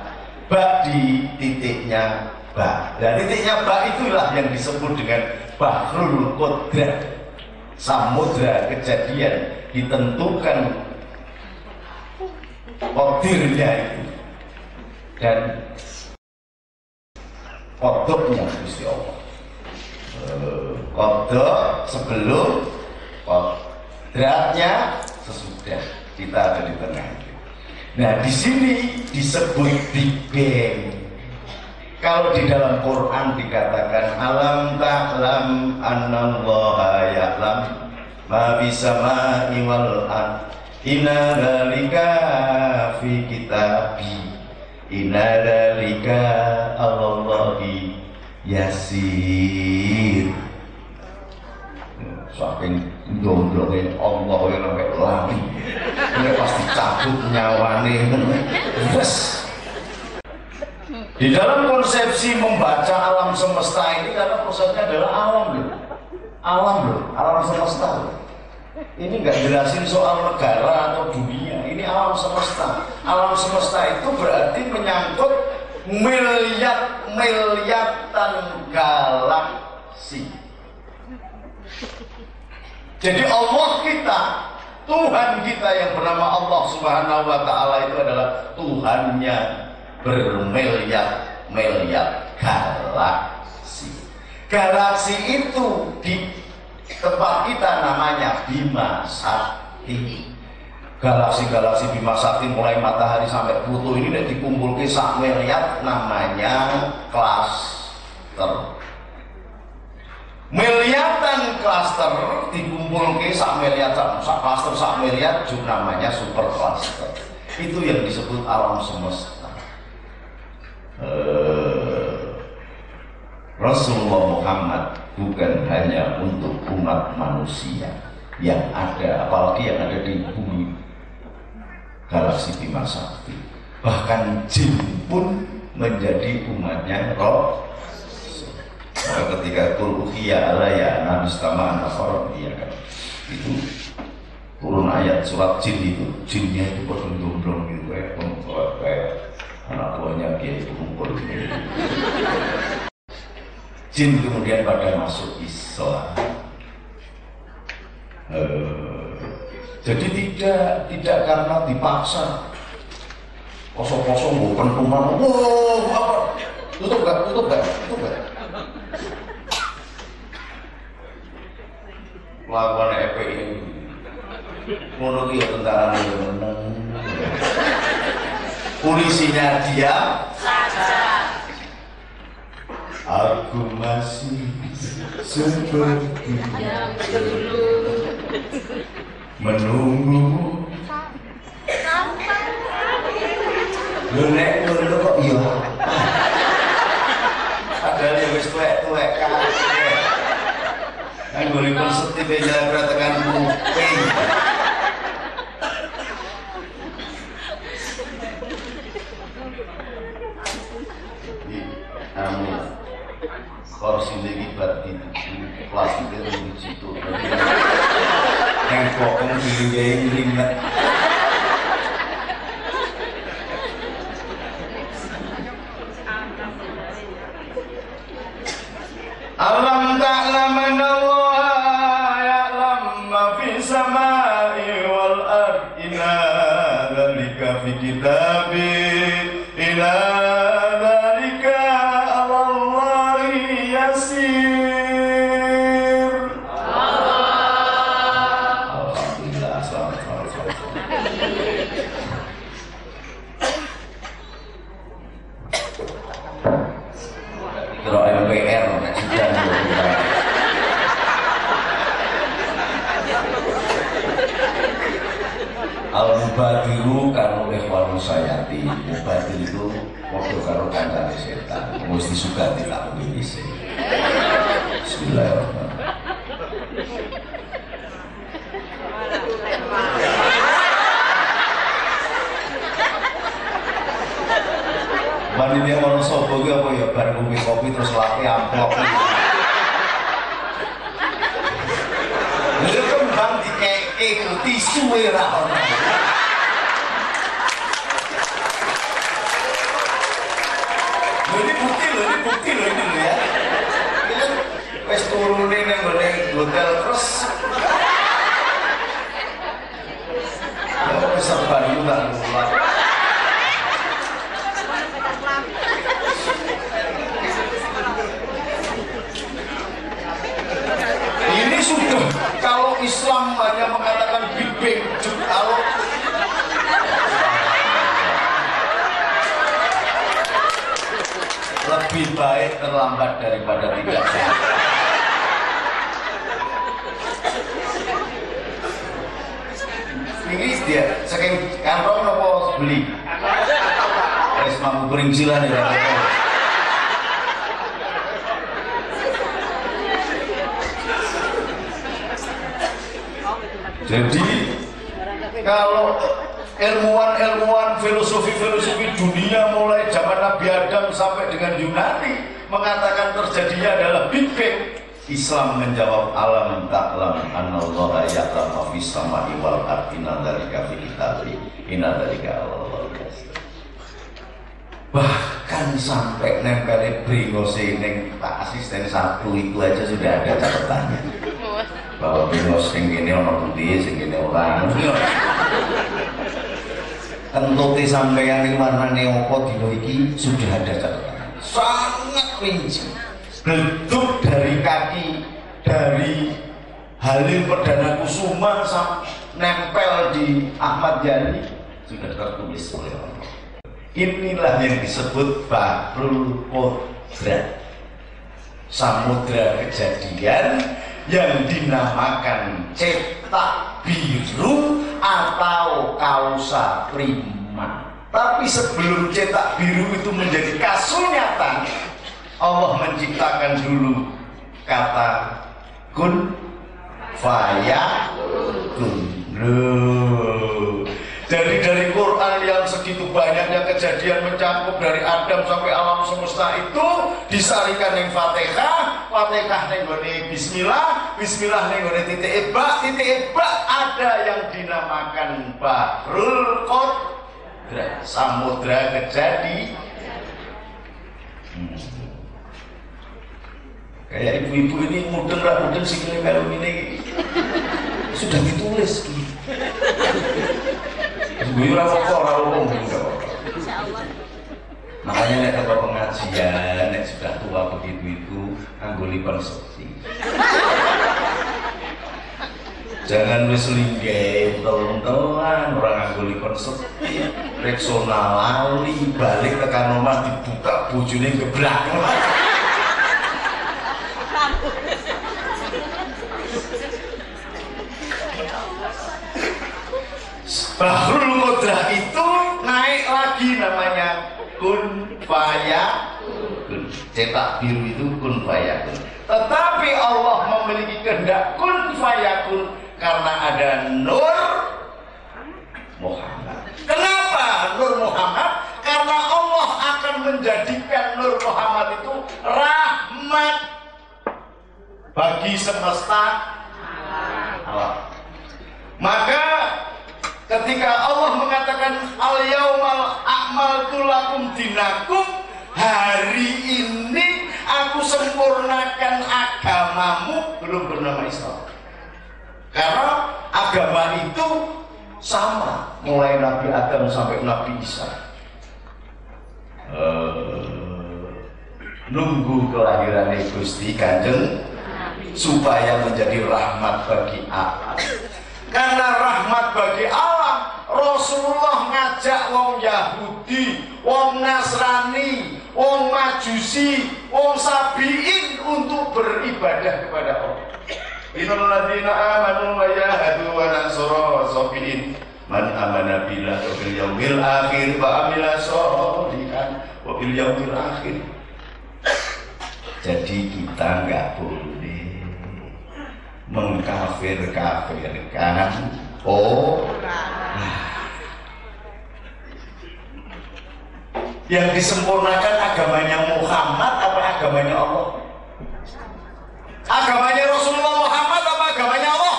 ba di titiknya ba. Dan titiknya ba itulah yang disebut dengan Bahrul Qudrat, samudra kejadian, ditentukan qadirnya itu dan qadrnya Gusti Allah. Qadar sebelum, qadratnya sesudah. Kita ada di tengah. Nah, di sini disebut Big Bang. Kalau di dalam Quran dikatakan alam ta'lam annallaha ya'lam ma fis samai wal ard inna dzalika fi kitabi inna dzalika 'alallahi yasir. Saking ndondonge Allah yang sampai lari, ini pasti cabut nyawane. Yes. Di dalam konsepsi membaca alam semesta ini, karena prosesnya adalah alam semesta. Ini nggak jelasin soal negara atau dunia, ini alam semesta. Alam semesta itu berarti menyangkut miliatan galaksi. Jadi Allah kita, Tuhan kita yang bernama Allah Subhanahu wa Ta'ala itu adalah Tuhannya bermiliar-miliar galaksi. Galaksi itu di tempat kita namanya Bima Sakti. Galaksi-galaksi Bima Sakti mulai matahari sampai Pluto ini udah dikumpulkan sak miliar, namanya klaster. Miliatan klaster dikumpulkan sak miliar, sak klaster sak miliar juga namanya super klaster. Itu yang disebut alam semesta. Rasulullah Muhammad bukan hanya untuk umat manusia yang ada, apalagi yang ada di bumi galaksi Bima Sakti, bahkan jin pun menjadi umatnya Rasul. Ketika Qul-Uhiya alayya nabistama an-nafar, iya kan, itu turun ayat surat jin itu, jinnya itu berdombrong gitu kayak anak buahnya dia itu kumpul gitu. Jin kemudian pada masuk Islam. Jadi tidak karena dipaksa. Kosong-kosong bukan rumah. Wow, apa? Tutup gak? Lakukan FPI ini. Menurut dia tentara yang menang. Polisinya diam saja. Aku masih seperti yang dulu menunggu. Nek ngono kok iya. Padahal ya wis tuwek-tuwek kabeh. Kan golekon setipe jalan tekan kuping. Kursi lagi berarti plastik itu di situ. Yang pokoknya giling-giling. Alam ta'lam Allah ya'lam ma fi samai wal ard, inna dzalika fi kitabin, ila dzalika 'ala Allahi yasir. Alhamdulillah, selamat. Kira MPR sudah. Al-Mubadiru karo ikhwanu sayati. Mubadir itu waktu karo kancane setan. Mesti suka tidak pilih sih. Bismillahirrahmanirrahim. Bani dia mau sobo apa ya bar ngombe kopi terus laki amplop. Lha kembang dikeke tisu ora ono. Ini bukti loh ini ya. Ini wis turune nang hotel terus. Ya wis serban udah mulai. Ini sudah, kalau Islam hanya mengatakan Big Bang, kalau lebih baik terlambat daripada tidak. Ini dia, saking kantong apa beli? Wis mampu perincilan ya. Jadi kalau ilmuwan filosofi dunia mulai zaman Nabi Adam sampai dengan Yunani mengatakan terjadinya adalah Big Bang, Islam menjawab alam ta'lam anallaha ya'lamu fis samai wal ardi, inna dzalika fi kitabin, inna dzalika 'ala Allahi yasir. bahkan sampai nempel bringose ning Pak Asisten Sabtu itu aja sudah ada catatannya bahwa bringos sing kene ana pundi sing kene ora. Entuti sampeyan iki warnane apa dina iki sudah ada catatan sangat rinci, bentuk dari kaki dari Halim Perdana Kusuma nempel di Ahmad Yani sudah tertulis oleh Allah. Inilah yang disebut Bahrul Qudrat, samudra kejadian yang dinamakan cetak biru atau kausa prima. Tapi sebelum cetak biru itu menjadi kasunyatan, Allah menciptakan dulu kata kun fayakun. Jadi dari Quran yang segitu banyaknya kejadian mencakup dari Adam sampai alam semesta itu disarikan yang Fatihah, Fatihah yang Bismillah, Bismillah yang titik ebak ada yang dinamakan Bahrul Qudrat, samudra kejadian. Kayak ibu-ibu ini mudeng sikile kalau ini sudah ditulis gitu. Ibu ora makanya nek ke pengajian nek sudah tua begitu itu nganggo lipen sekti. Jangan wis linggih tolong-tolongan ora nganggo lipen sekti. Reksona lali balik tekan omah dibuka bojone geblak. Bahrul Qudrat itu naik lagi namanya kun fayakun. Cetak biru itu kun fayakun. Tetapi Allah memiliki kehendak kun fayakun karena ada Nur Muhammad. Kenapa Nur Muhammad? Karena Allah akan menjadikan Nur Muhammad itu rahmat bagi semesta alam. Maka ketika Allah mengatakan al-yaumal akmaltu lakum dinakum, hari ini aku sempurnakan agamamu, belum bernama Islam. Karena agama itu sama mulai Nabi Adam sampai Nabi Isa. Nunggu kelahiran Gusti Kanjeng supaya menjadi rahmat bagi alam. Karena rahmat bagi alam, Rasulullah ngajak wong Yahudi, wong Nasrani, wong Majusi, wong Sabiin untuk beribadah kepada Allah. Innal ladzina amanu wa yahadu wa nasara sabiin man amana billahi wa bil yaumil akhir wa amila sholihan wa bil yaumil akhir. Jadi kita nggak boleh mengkafir-kafirkan orang. Yang disempurnakan agamanya Muhammad apa agamanya Allah? Agamanya Rasulullah Muhammad apa agamanya Allah?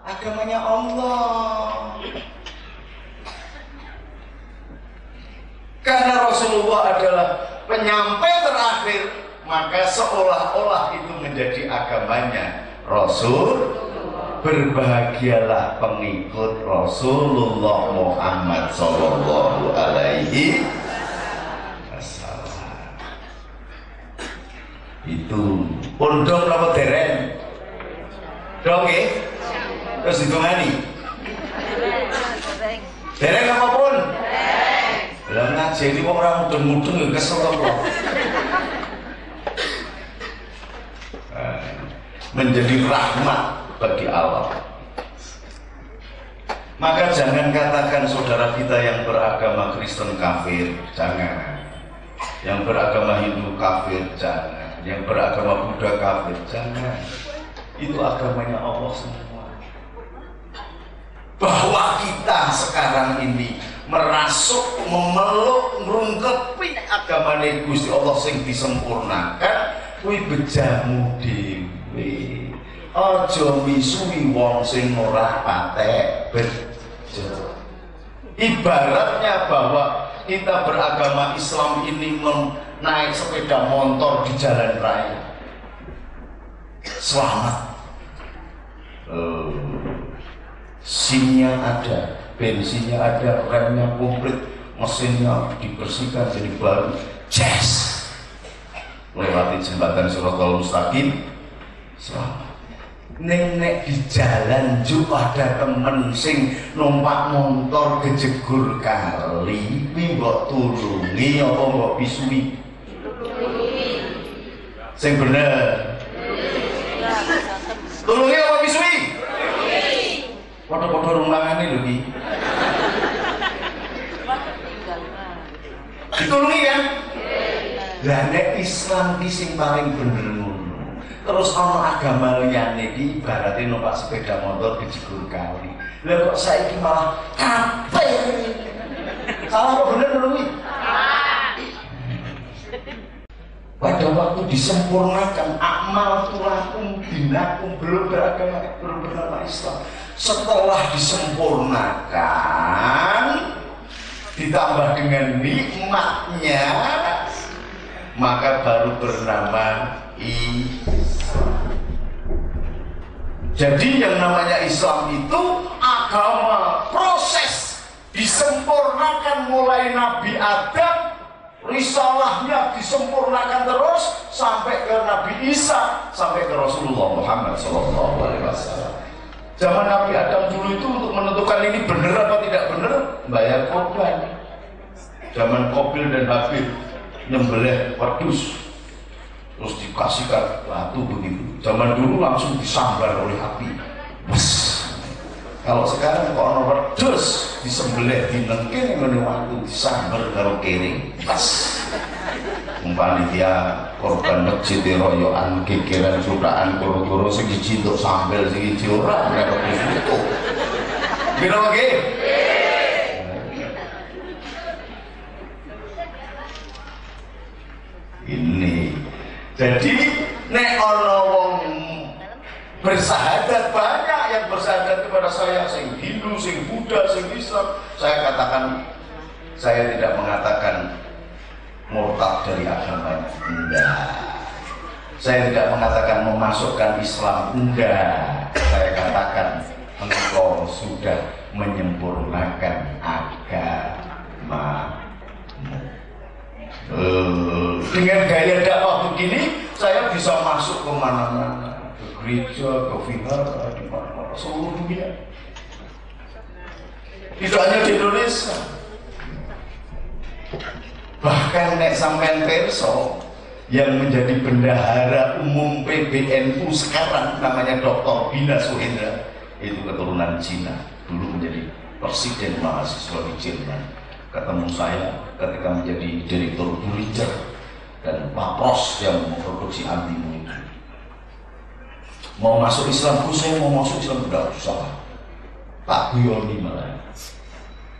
Agamanya Allah. Karena Rasulullah adalah penyampai terakhir, maka seolah-olah itu menjadi agamanya Rasul. Berbahagialah pengikut Rasulullah Muhammad Sallallahu Alaihi Wasallam. Itu pondok apa deren? Dong ya? Terus ditungani? Dereng apapun? Dalam ngaji ini orang mudeng-mudeng yang kesel apa? Menjadi rahmat bagi Allah. Maka jangan katakan saudara kita yang beragama Kristen kafir, jangan. Yang beragama Hindu kafir, jangan. Yang beragama Buddha kafir, jangan. Itu agamanya Allah semua. Bahwa kita sekarang ini merasuk, memeluk, ngrungkepi agamane Gusti Allah sing disempurnakan, kuwi bejamu dhewe. Aja misui wong sing ora patek bejo. Ibaratnya bahwa kita beragama Islam ini naik sepeda motor di jalan raya? Selamat. SIM-nya ada, bensinnya ada, remnya komplit, mesinnya dibersihkan jadi baru. Yes. Lewati jembatan Shiratal Mustaqim, selamat. Nek di jalan juga ada temen sing numpak motor kejegur kali, mbok tulungi apa mbok pisui? Sing bener. Tulungi apa pisui? Foto-foto rumangan ini lho ki. Ditulungi kan? Lah nek Islam ki sing paling bener ngono. Terus ana agama liyane iki ibarate numpak sepeda motor kejegur kali. Lah kok saiki malah kabeh. Salah kok bener nulungi? Pada waktu disempurnakan amal tulakum dinakum belum beragama belum bernama Islam. Setelah disempurnakan ditambah dengan nikmatnya, maka baru bernama Islam. Jadi yang namanya Islam itu agama proses disempurnakan mulai Nabi Adam, risalahnya disempurnakan terus sampai ke Nabi Isa, sampai ke Rasulullah Muhammad SAW. Zaman Nabi Adam dulu itu untuk menentukan ini benar apa tidak benar, bayar korban. Zaman Qabil dan Habil nyembelih wedhus, terus dikasihkan batu begitu. Zaman dulu langsung disambar oleh api. Bus. Kalau sekarang kok ono wedhus disembelih dinengke ngene waktu disambar karo kering. Pas. Umpani dia korban masjid royoan gegeran sukaan koro-koro sing siji untuk sambel sing siji ora nek itu. Piro lagi? Ini. Jadi nek ana wong bersahadat, banyak yang bersahadat kepada saya, sing Hindu, sing Buddha, sing Islam, saya katakan, saya tidak mengatakan murtad dari agamanya, enggak. Saya tidak mengatakan memasukkan Islam, enggak. Saya katakan engkau sudah menyempurnakan agama. Dengan gaya dakwah begini, saya bisa masuk ke mana-mana, ke gereja, ke vihara, di mana-mana seluruh dunia. Tidak hanya di Indonesia. Bahkan nek sampean perso yang menjadi bendahara umum PBNU sekarang namanya Dr. Bina Suhendra, itu keturunan Cina, dulu menjadi presiden mahasiswa di Jerman. Ketemu saya ketika menjadi direktur Pulitzer dan Papros yang memproduksi antimu itu. Mau masuk Islam, saya mau masuk Islam tidak usah. Tak guyoni malah.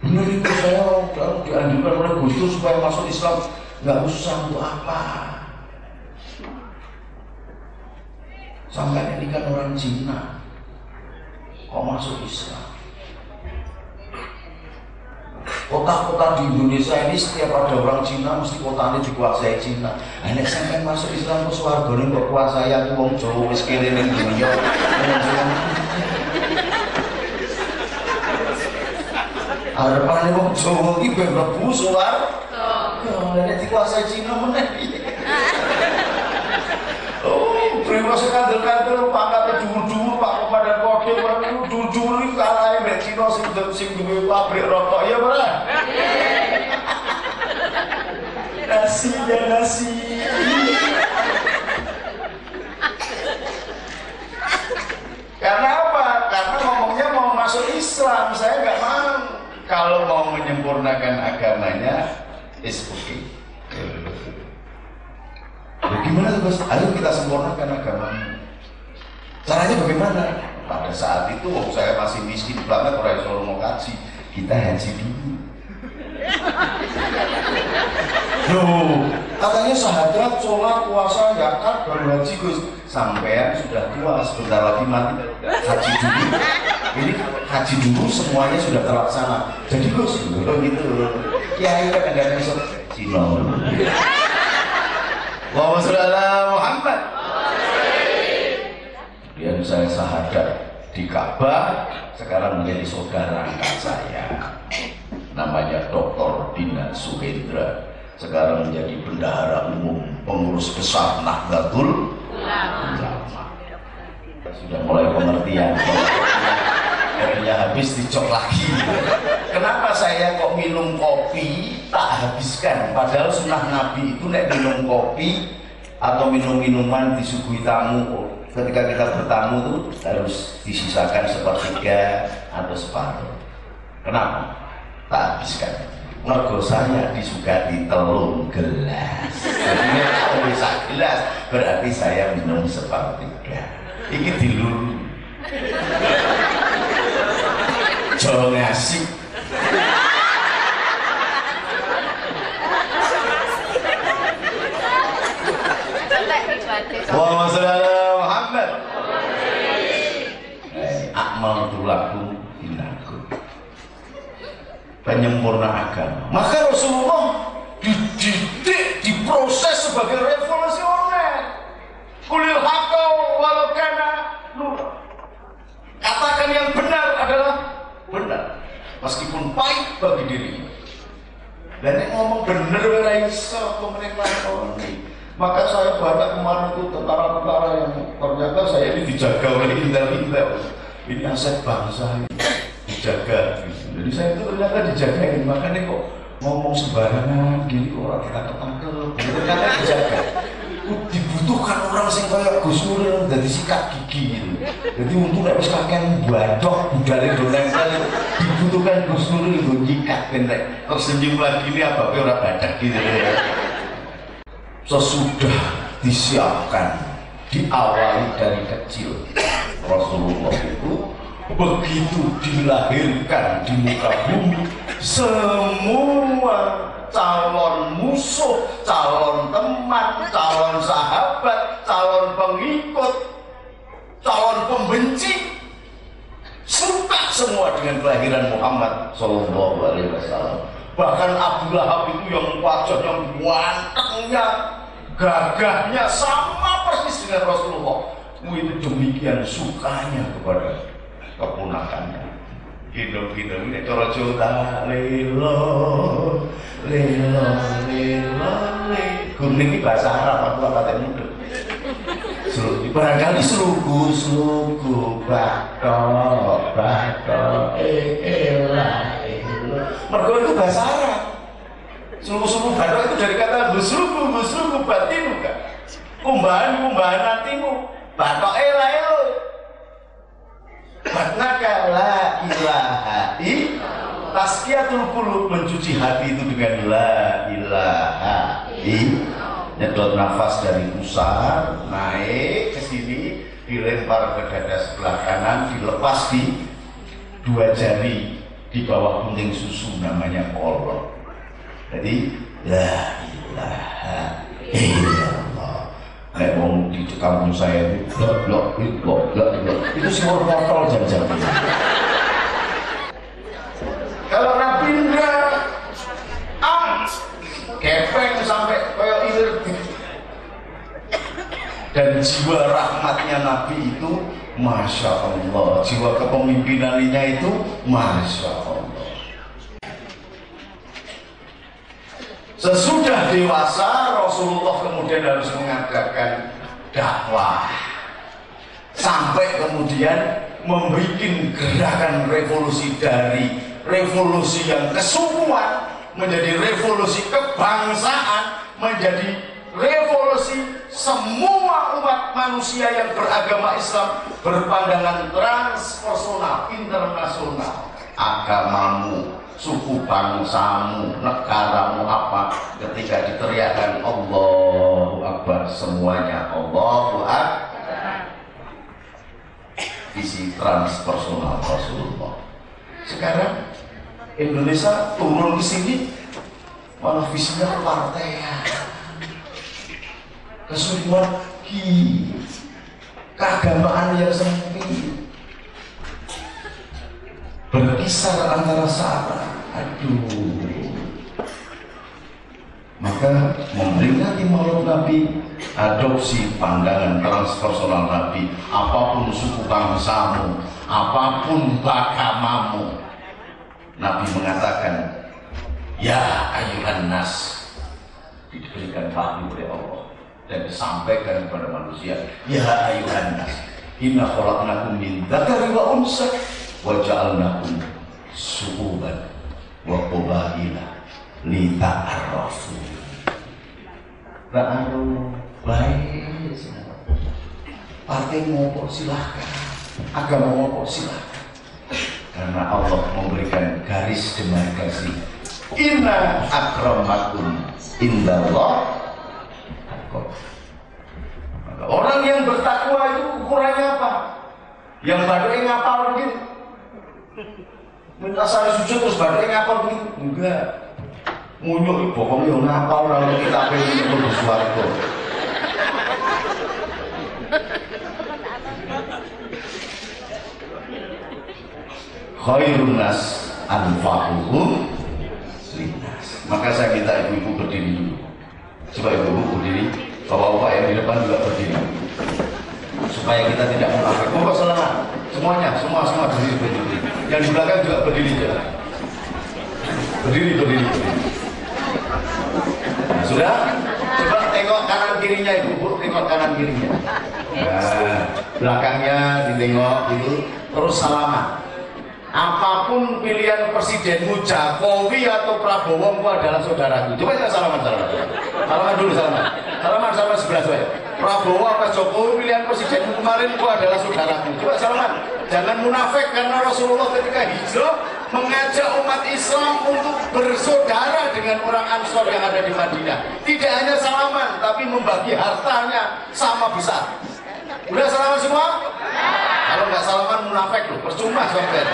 Benar itu saya dianjurkan oleh Gus Dur supaya masuk Islam, nggak usah untuk apa. Sampai ini kan orang Cina, kok masuk Islam? Kota-kota di Indonesia ini setiap ada orang Cina mesti kotanya dikuasai Cina. Nek sampai masuk Islam ke swargane kok kuasai aku wong Jawa wis kene ning dunya. Harapane wong Jawa iki ben mlebu swarga. Nek dikuasai Cina meneh piye? Oh, prima sekandel-kandel pangkate dhuwur-dhuwur Pak Komandan Kodim dhuwur-dhuwur iki kalahe mek Cina sing duwe pabrik rokok ya ora? Nasi ya nasi. Karena apa? Karena ngomongnya mau masuk Islam, saya nggak mau. Kalau mau menyempurnakan agamanya, is okay. Bagaimana Bos? Ayo kita sempurnakan agamanya. Caranya bagaimana? Pada saat itu saya masih miskin banget, orang Solo mau kaji, kita haji dulu. Loh, katanya syahadat, sholat, puasa, zakat, baru haji Gus. Sampean sudah tua, sebentar lagi mati, haji dulu. Ini haji dulu semuanya sudah terlaksana. Jadi Gus, gitu. Kiai kadang-kadang iso Cina. Wa sallallahu Muhammad. Kemudian saya syahadat di Ka'bah, sekarang menjadi saudara angkat saya. Namanya Dr. Dina Suhendra. Sekarang menjadi bendahara umum pengurus besar Nahdlatul Ulama. Sudah mulai pengertian. Airnya habis dicok lagi. Kenapa saya kok minum kopi tak habiskan? Padahal sunnah Nabi itu nek minum kopi atau minum minuman disuguhi tamu, ketika kita bertamu itu harus disisakan sepertiga atau separuh. Kenapa? Tak habiskan. Mergo saya disugati 3 gelas. Jadi kalau bisa gelas berarti saya minum sepertiga. Ini dilulu. Jangan ngasih. Wa sallallahu Muhammad. Akmal tulaku inaku. Penyempurna agama. Maka Rasulullah dididik, diproses sebagai revolusioner. Kulil haqqo walau kana nur. Katakan yang benar adalah benar, meskipun pahit bagi dirinya. Dan yang ngomong bener ora iso pemerintah ini. Maka saya baca kemarin itu tentara-tentara yang ternyata saya ini dijaga oleh intel-intel. Ini aset bangsa ini dijaga. Jadi saya itu ternyata dijagain. Makanya kok ngomong sembarangan gini orang kita ketangkep. Ternyata dijaga. Dibutuhkan orang sing kaya Gus Nur dadi sikat gigi gitu. Jadi untuk nek wis kakean badok budale do nempel dibutuhkan Gus Nur nggo nyikat ben nek tersenyum lagi ini apa ora badak gitu. Sesudah disiapkan diawali dari kecil Rasulullah itu begitu dilahirkan di muka bumi semua calon musuh, calon teman, calon sahabat, calon pengikut, calon pembenci suka semua dengan kelahiran Muhammad Sallallahu Alaihi Wasallam. Bahkan Abu Lahab itu yang wajahnya gantengnya, gagahnya sama persis dengan Rasulullah. Itu demikian sukanya kepada keponakannya. Hidup-hidup ini cara Jawa lelo lelo lelo kuning ini bahasa Arab aku kata muda. Barangkali slugu batok elah. Mergo itu bahasa Arab. Slugu batok itu dari kata buslugu batinu kan. Kumbahan hatimu batok elah. Maknaka la ilaha illallah. Tazkiyatul qulub, mencuci hati itu dengan la ilaha illallah. Nyedot nafas dari pusar naik ke sini, dilempar ke dada sebelah kanan, dilepas di 2 jari di bawah gunting susu namanya kolok. Jadi la ilaha illallah. Kayak mau di kampung saya itu blok itu semua portal jam-jam. Kalau Nabi enggak kepeng sampai kayak ilir. Dan jiwa rahmatnya Nabi itu Masya Allah, jiwa kepemimpinannya itu Masya Allah. Sesudah dewasa Rasulullah kemudian harus mengadakan dakwah sampai kemudian membuat gerakan revolusi dari revolusi yang kesukuan menjadi revolusi kebangsaan, menjadi revolusi semua umat manusia yang beragama Islam berpandangan transpersonal, internasional. Agamamu, suku bangsamu, negaramu apa, ketika diteriakkan Allahu Akbar semuanya Allahu Akbar. Visi transpersonal Rasulullah. Sekarang Indonesia turun ke sini malah visinya partai, kesulitan keagamaan yang sempit, berkisar antara sara. Aduh, Maka memperingati Maulid Nabi, adopsi pandangan transpersonal Nabi. Apapun suku bangsamu, apapun agamamu, Nabi mengatakan, ya ayuhan nas, diberikan wahyu oleh Allah dan disampaikan kepada manusia, ya ayuhan nas, inna khalaqnakum min dzakari wa unsa wa ja'alnakum syu'uban wa qabaila lita'arafu. Ta'aruf baik semua. Partai ngopo silahkan, agama ngopo silahkan, karena Allah memberikan garis demarkasi. Inna akramakum indallah atqakum. Maka orang yang bertakwa itu ukurannya apa? Yang badai ngapal begitu, minta sari sujud terus badai ngapal begitu? Enggak. Munyuk ibu pokoknya ngapal lalu kita pengen untuk suaraku. Khairun nas anfa'uhum linnas. Maka saya minta ibu-ibu berdiri dulu. Coba ibu-ibu berdiri, bapak-bapak yang di depan juga berdiri, supaya kita tidak munafik. Monggo selamat semuanya, semua berdiri. Yang di belakang juga berdiri juga. Berdiri. Nah, sudah? Coba tengok kanan kirinya ibu, tengok kanan kirinya. Nah, belakangnya ditengok gitu, terus salaman. Apapun pilihan presidenmu, Jokowi atau Prabowo, itu adalah saudaraku. Coba kita salaman dulu. Salaman sama sebelah saya. Prabowo apa Jokowi, pilihan presidenmu kemarin itu adalah saudaraku. Coba salaman. Jangan munafik, karena Rasulullah ketika hijrah mengajak umat Islam untuk bersaudara dengan orang Ansor yang ada di Madinah. Tidak hanya salaman, tapi membagi hartanya sama besar. Udah salaman semua? Kalau nggak salaman munafik loh, percuma sampai.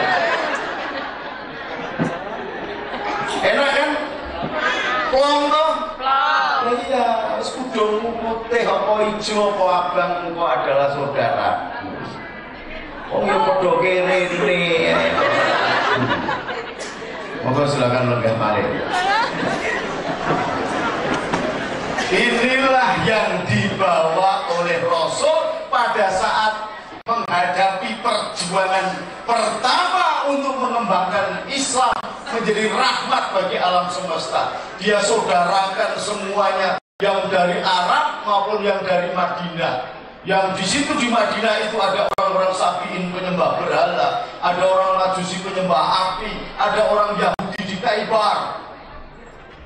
Enak kan? Plong toh? Plong. Iya, sekudungmu putih, apa hijau, apa abang, engkau adalah saudara. Oh ya podo kere ini. Monggo silakan lenggah mari. Inilah yang dibawa oleh Rasul pada saat menghadapi perjuangan pertama untuk mengembangkan Islam menjadi rahmat bagi alam semesta. Dia saudarakan semuanya, yang dari Arab maupun yang dari Madinah. Yang di situ di Madinah itu ada orang-orang Sabi'in penyembah berhala, ada orang Majusi penyembah api, ada orang Yahudi di Khaybar,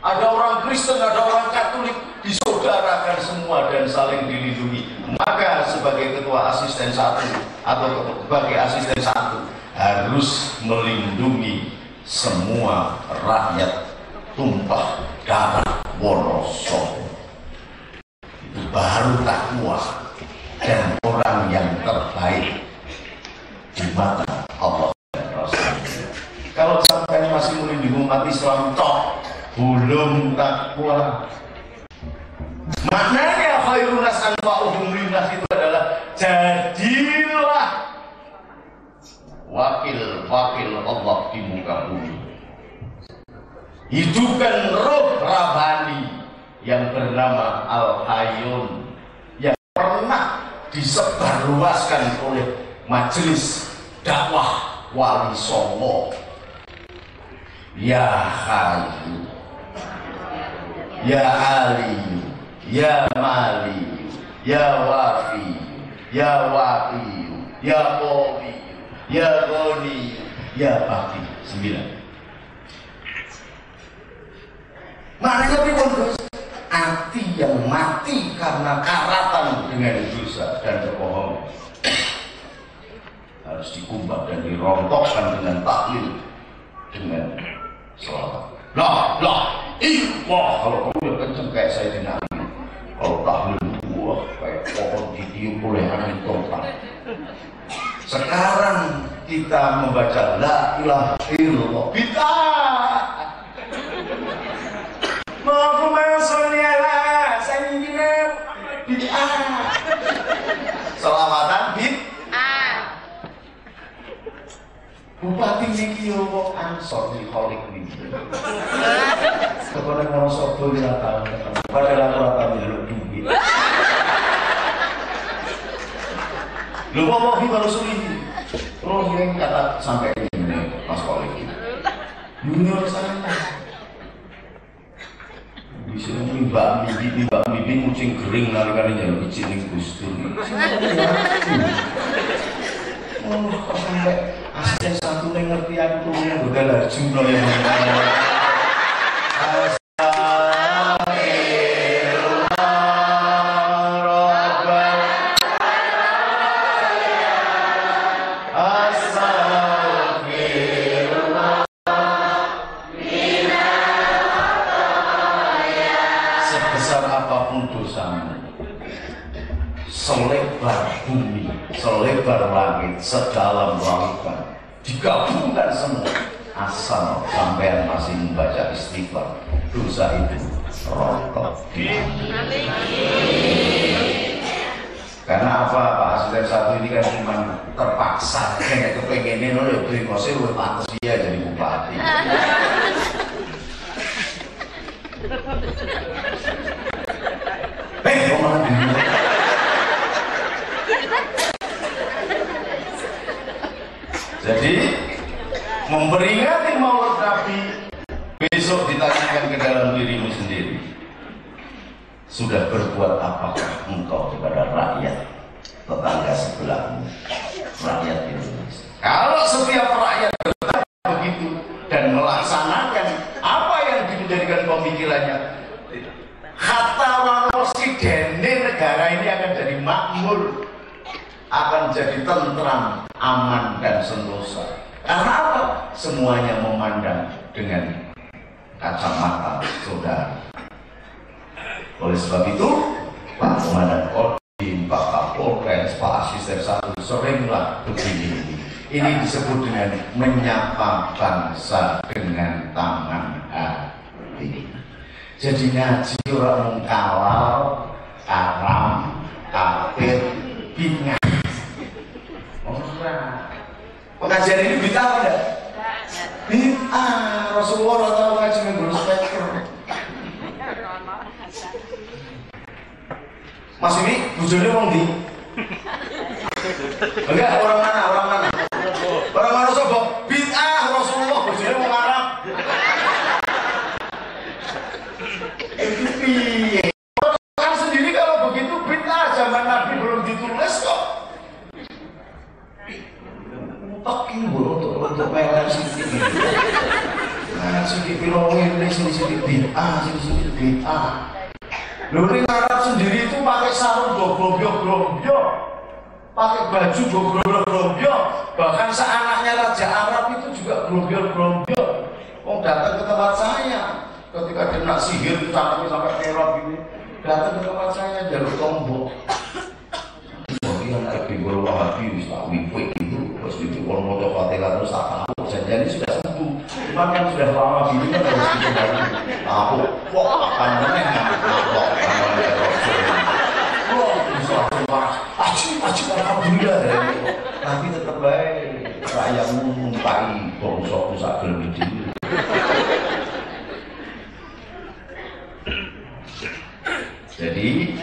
ada orang Kristen, ada orang Katolik, disaudarakan semua dan saling dilindungi. Maka sebagai ketua asisten satu atau sebagai asisten satu harus melindungi semua rakyat tumpah darah Wonosobo. Itu baru takwa dan orang yang terbaik di mata Allah dan Rasul. Kalau sampai masih melindungi umat Islam toh belum takwa. Maknanya khairun nas anfa'uhum linnas itu adalah jadilah wakil Allah di muka bumi. Hidupkan roh rabani yang bernama Al-Hayyun yang pernah disebarluaskan oleh majelis dakwah Wali Songo. Ya Hayyu, Ya Ali, Ya Mali, Ya Wafi, Ya Waqi, Ya Qawi, Ya Ghani, Ya Baqi. 9. Maknanya pripun Gus? Hati yang mati karena karatan dengan dosa dan kebohongan harus dikumbang dan dirontokkan dengan tahlil, dengan selawat. Kalau kamu udah kenceng kayak saya tidak. Kalau tahlil gua kayak pohon ditiup oleh angin total. Sekarang kita membaca la ilaha illallah bid'ah. Allahumma sholli ala sayyidina bid'ah. Selawatan bid'ah. Bupati niki yo wong Ansor di Holik niki. Kepada orang Sobo ora tau ketemu. Padahal aku ora tau njaluk duit. Lho kok iki baru suwi. Terus ini kata sampai ini Mas Holik ini. Junior sana. Bisa mbak Bibi kucing kering nari-nari njaluk izin ning Gus Dur. Oh, kok sampai asisten satu yang ngerti aku yang udah jumlah yang sebesar apapun dosamu, selebar bumi, selebar langit, sedalam lautan, digabungkan semua, asal sampean masih membaca istighfar, dosa itu rontok. Karena apa? Pak Asisten satu ini kan cuma terpaksa, kayak kepengenin loh, beri kosnya udah pantas dia jadi bupati. Kok malah bingung? Jadi memperingati Maulid Nabi besok ditanyakan ke dalam dirimu sendiri. Sudah berbuat apakah engkau kepada rakyat tetangga sebelahmu, rakyat Indonesia? Kalau setiap rakyat bertanya begitu dan melaksanakan apa yang dijadikan pemikirannya, kata warosi dene negara ini akan jadi makmur, akan jadi tentram, aman dan sentosa. Karena apa? Semuanya memandang dengan kacamata saudara. Oleh sebab itu, Pak Komandan Kodim, Pak Kapolres, Pak Asisten satu seringlah begini. Ini disebut dengan menyapa bangsa dengan tangan hati. Jadi ngaji orang mengkawal, karam, kafir, bingung. Pengajian ini bid'ah enggak? Bid'ah. Rasulullah tahu ngaji menggulung speaker. Mas ini bujurnya wong di? Enggak, orang mana? Orang mana? Orang mana sobo? Bid'ah Rasulullah bujurnya wong Arab. Itu piye? Orang sendiri kalau begitu bid'ah, zaman Nabi belum ditulis kok. Pakai untuk meler sedikit. Nah, sedikit pilongin ini sedikit bid'ah, sedikit bid'ah. Lalu di Arab sendiri itu pakai sarung goblok-goblok, pakai baju goblok-goblok, bahkan seanaknya Raja Arab itu juga goblok-goblok. Oh, datang ke tempat saya ketika dia nak sihir sampai teror ini, datang ke tempat saya jalur tombol. Yang lagi berwahabi, Wahabi itu, terus itu kalau mau coba Fatihah terus tak tahu, jadi sudah sembuh. Cuman yang sudah lama begini kan harus dikembali. Aku, wah, akan menengah, wah, akan menengah. Wah, bisa marah. Ajib, alhamdulillah. Tapi tetap baik, rakyatmu numpai bongsokku sak gelem iki. Jadi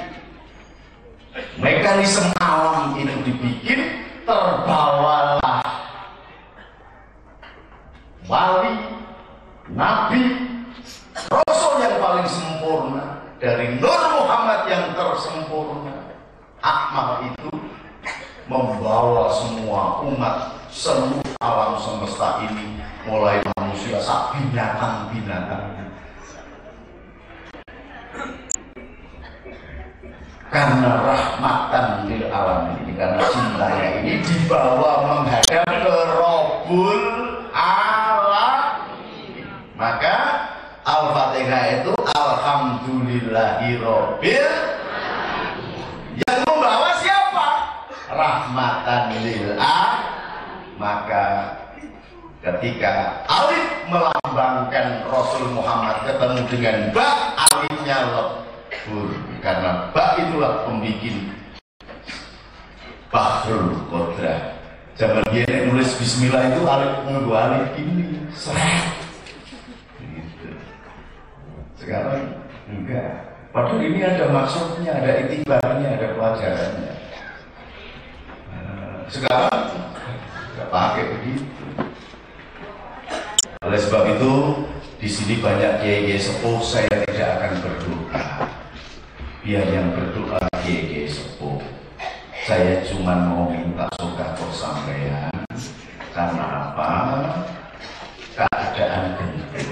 mekanisme alam itu dibikin, terbawalah wali, nabi, rasul yang paling sempurna dari Nur Muhammad yang tersempurna. Akmal itu membawa semua umat seluruh alam semesta ini, mulai manusia sampai binatang-binatang. Karena rahmatan lil alamin, karena cintanya ini dibawa menghadap ke Rabbul Alamin. Maka Al-Fatihah itu alhamdulillahi rabbil alamin. Yang membawa siapa? Rahmatan lil alamin. Maka ketika alif melambangkan Rasul Muhammad ketemu dengan ba, alifnya lebur, karena ba itulah pembikin Bahrul Qodrah. Zaman dia nulis bismillah itu alif nganggo alif gini, seret. Gitu. Sekarang enggak. Padahal ini ada maksudnya, ada itibarnya, ada pelajarannya. Sekarang enggak pakai begitu. Oleh sebab itu, di sini banyak kiai-kiai sepuh, saya tidak akan berdoa. Biar yang berdoa kiai-kiai sepuh. Saya cuma mau minta sedekah sampean. Karena apa? Keadaan genting.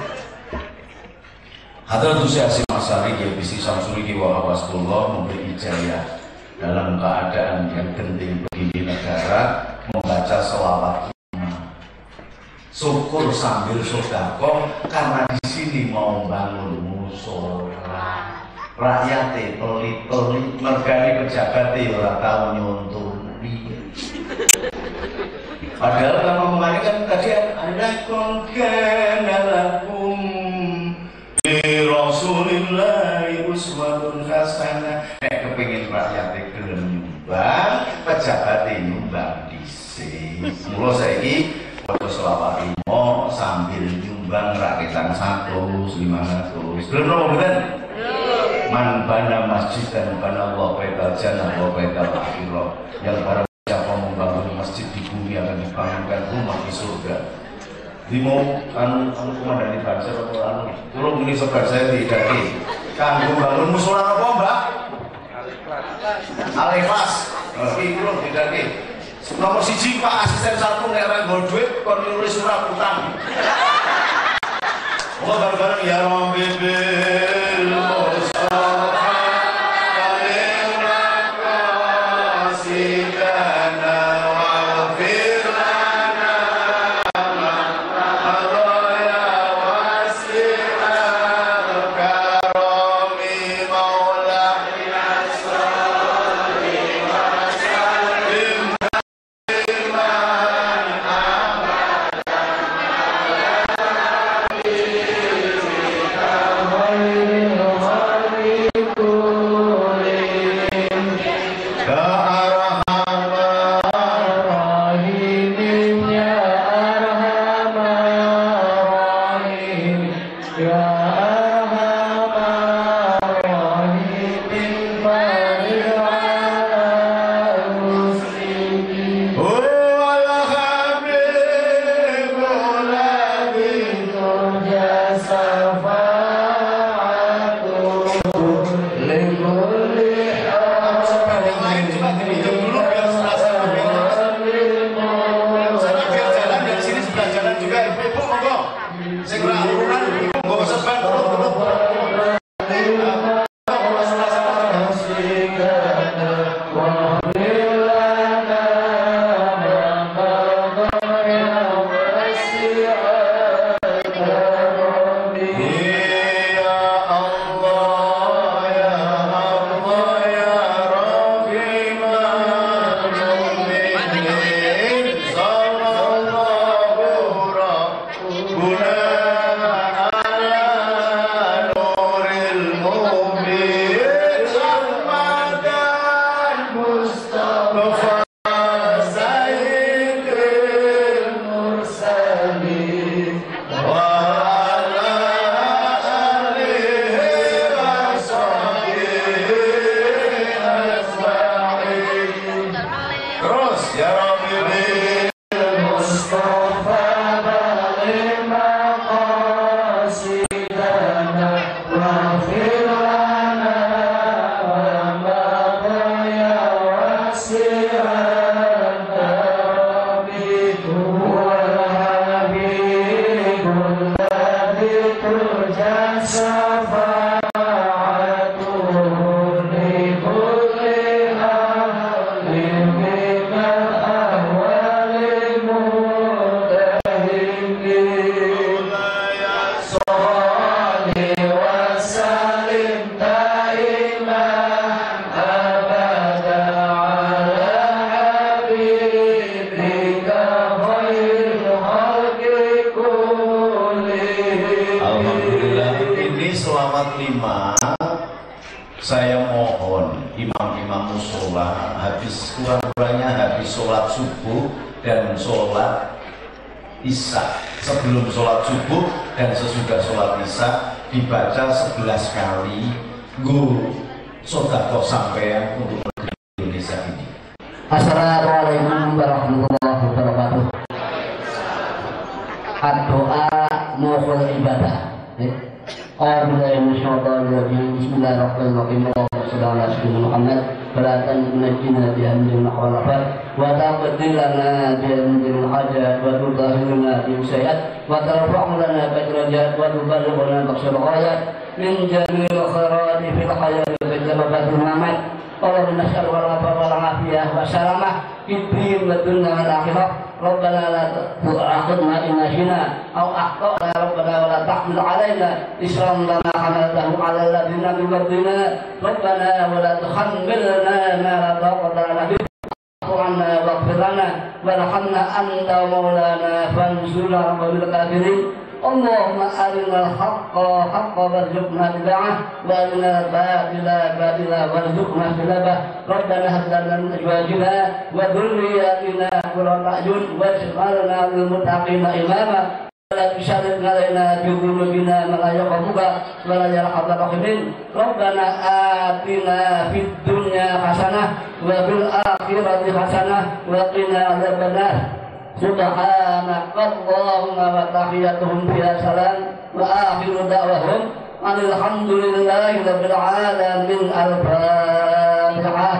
Hadratus Syekh Masari yang bisi Samsuri wa Wasbullah memberi ijazah dalam keadaan yang genting begini negara membaca selawat syukur sambil sedekah karena di sini mau bangun musola. Rakyatnya pelit-pelit mergani pejabatnya ora tahu nyontoni. Padahal kalau kemarin kan tadi ada konkenalakum bi Rasulillahi uswatun hasanah. Kepengin rakyatnya gelem nyumbang, pejabatnya nyumbang dhisik. Mula saiki padha selawat limo sambil nyumbang rakyatan 100, 500. Belum nopo mboten? Man bana masjid dan bana Allah baital jannah wa baital akhirah. Yang barang siapa membangun masjid di bumi akan dibangunkan rumah di surga. Limo anu komandan di Banser atau anu turun ini sobat saya di daki. Kanggo bangun musola apa Mbak? Al-Ikhlas. Iki turun di daki. Nomor 1 Pak asisten 1 nek ora nggo dhuwit kon nulis surat utang. Oh bareng-bareng ya Rabbil Mustafa kalimna qasidana wa firlana madaya wasi'al karami maulana salli wa sallim Saya mohon imam-imam musola habis kurang-kurangnya habis sholat subuh dan sholat isya. Sebelum sholat subuh dan sesudah sholat isya dibaca 11 kali. Nggo sedekah sampeyan untuk negeri Indonesia ini. Assalamualaikum warahmatullahi wabarakatuh. Doa mukhul ibadah. Bismillahirrahmanirrahim. Allahumma shalli ala sayyidina Muhammad wa la tanjina bi amrin khalafat wa taqdilana bi amrin hajat wa tudahhirna bi sayyat wa tarfa'na bi darajat wa tuballighuna bi ghayat min jami'il khairati fil hayati wa jabatul mamat. Allahumma nas'aluka wal afiyah wa salamah fid din wa dunya wal akhirah. Rabbana la tu'akhidna in nasina aw akhtana rabbana wa la tahmil 'alaina isran kama hamaltahu 'ala alladziina min qablina. Rabbana wa la tuhammilna ma la taqata lana bihi wa'fu 'anna waghfir lana warhamna anta maulana fansurna 'alal kafirin. Allahumma arinal haqqa haqqan warzuqna ittiba'ah wa arinal batila batila warzuqna ijtinabah. Rabbana hab lana min azwajina wa dhurriyyatina qurrata a'yun waj'alna lil muttaqina imama. La tusyarrid 'alaina bi dhunubina ma la yaqbuka wa la yarhamur rahimin. Rabbana atina fid dunya hasanah wa fil akhirati hasanah wa qina adzabannar. Subhanaka Allahumma wa tahiyyatuhum fiha salam wa akhiru da'wahum alhamdulillahi rabbil alamin. Al-Fatihah.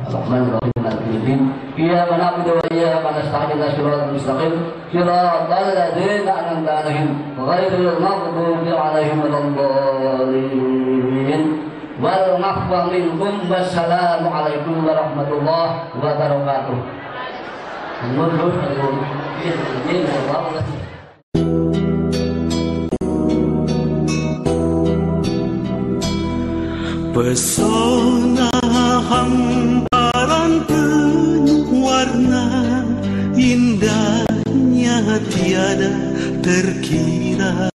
Bismillahirrahmanirrahim. Iyyaka na'budu wa iyyaka nasta'in ihdinas mustaqim shiratal ladzina an'amta 'alaihim ghairil maghdubi 'alaihim waladdallin. Wal afwa minkum wassalamu alaikum warahmatullahi wabarakatuh. Pesona hamparan penuh warna, indahnya tiada terkira.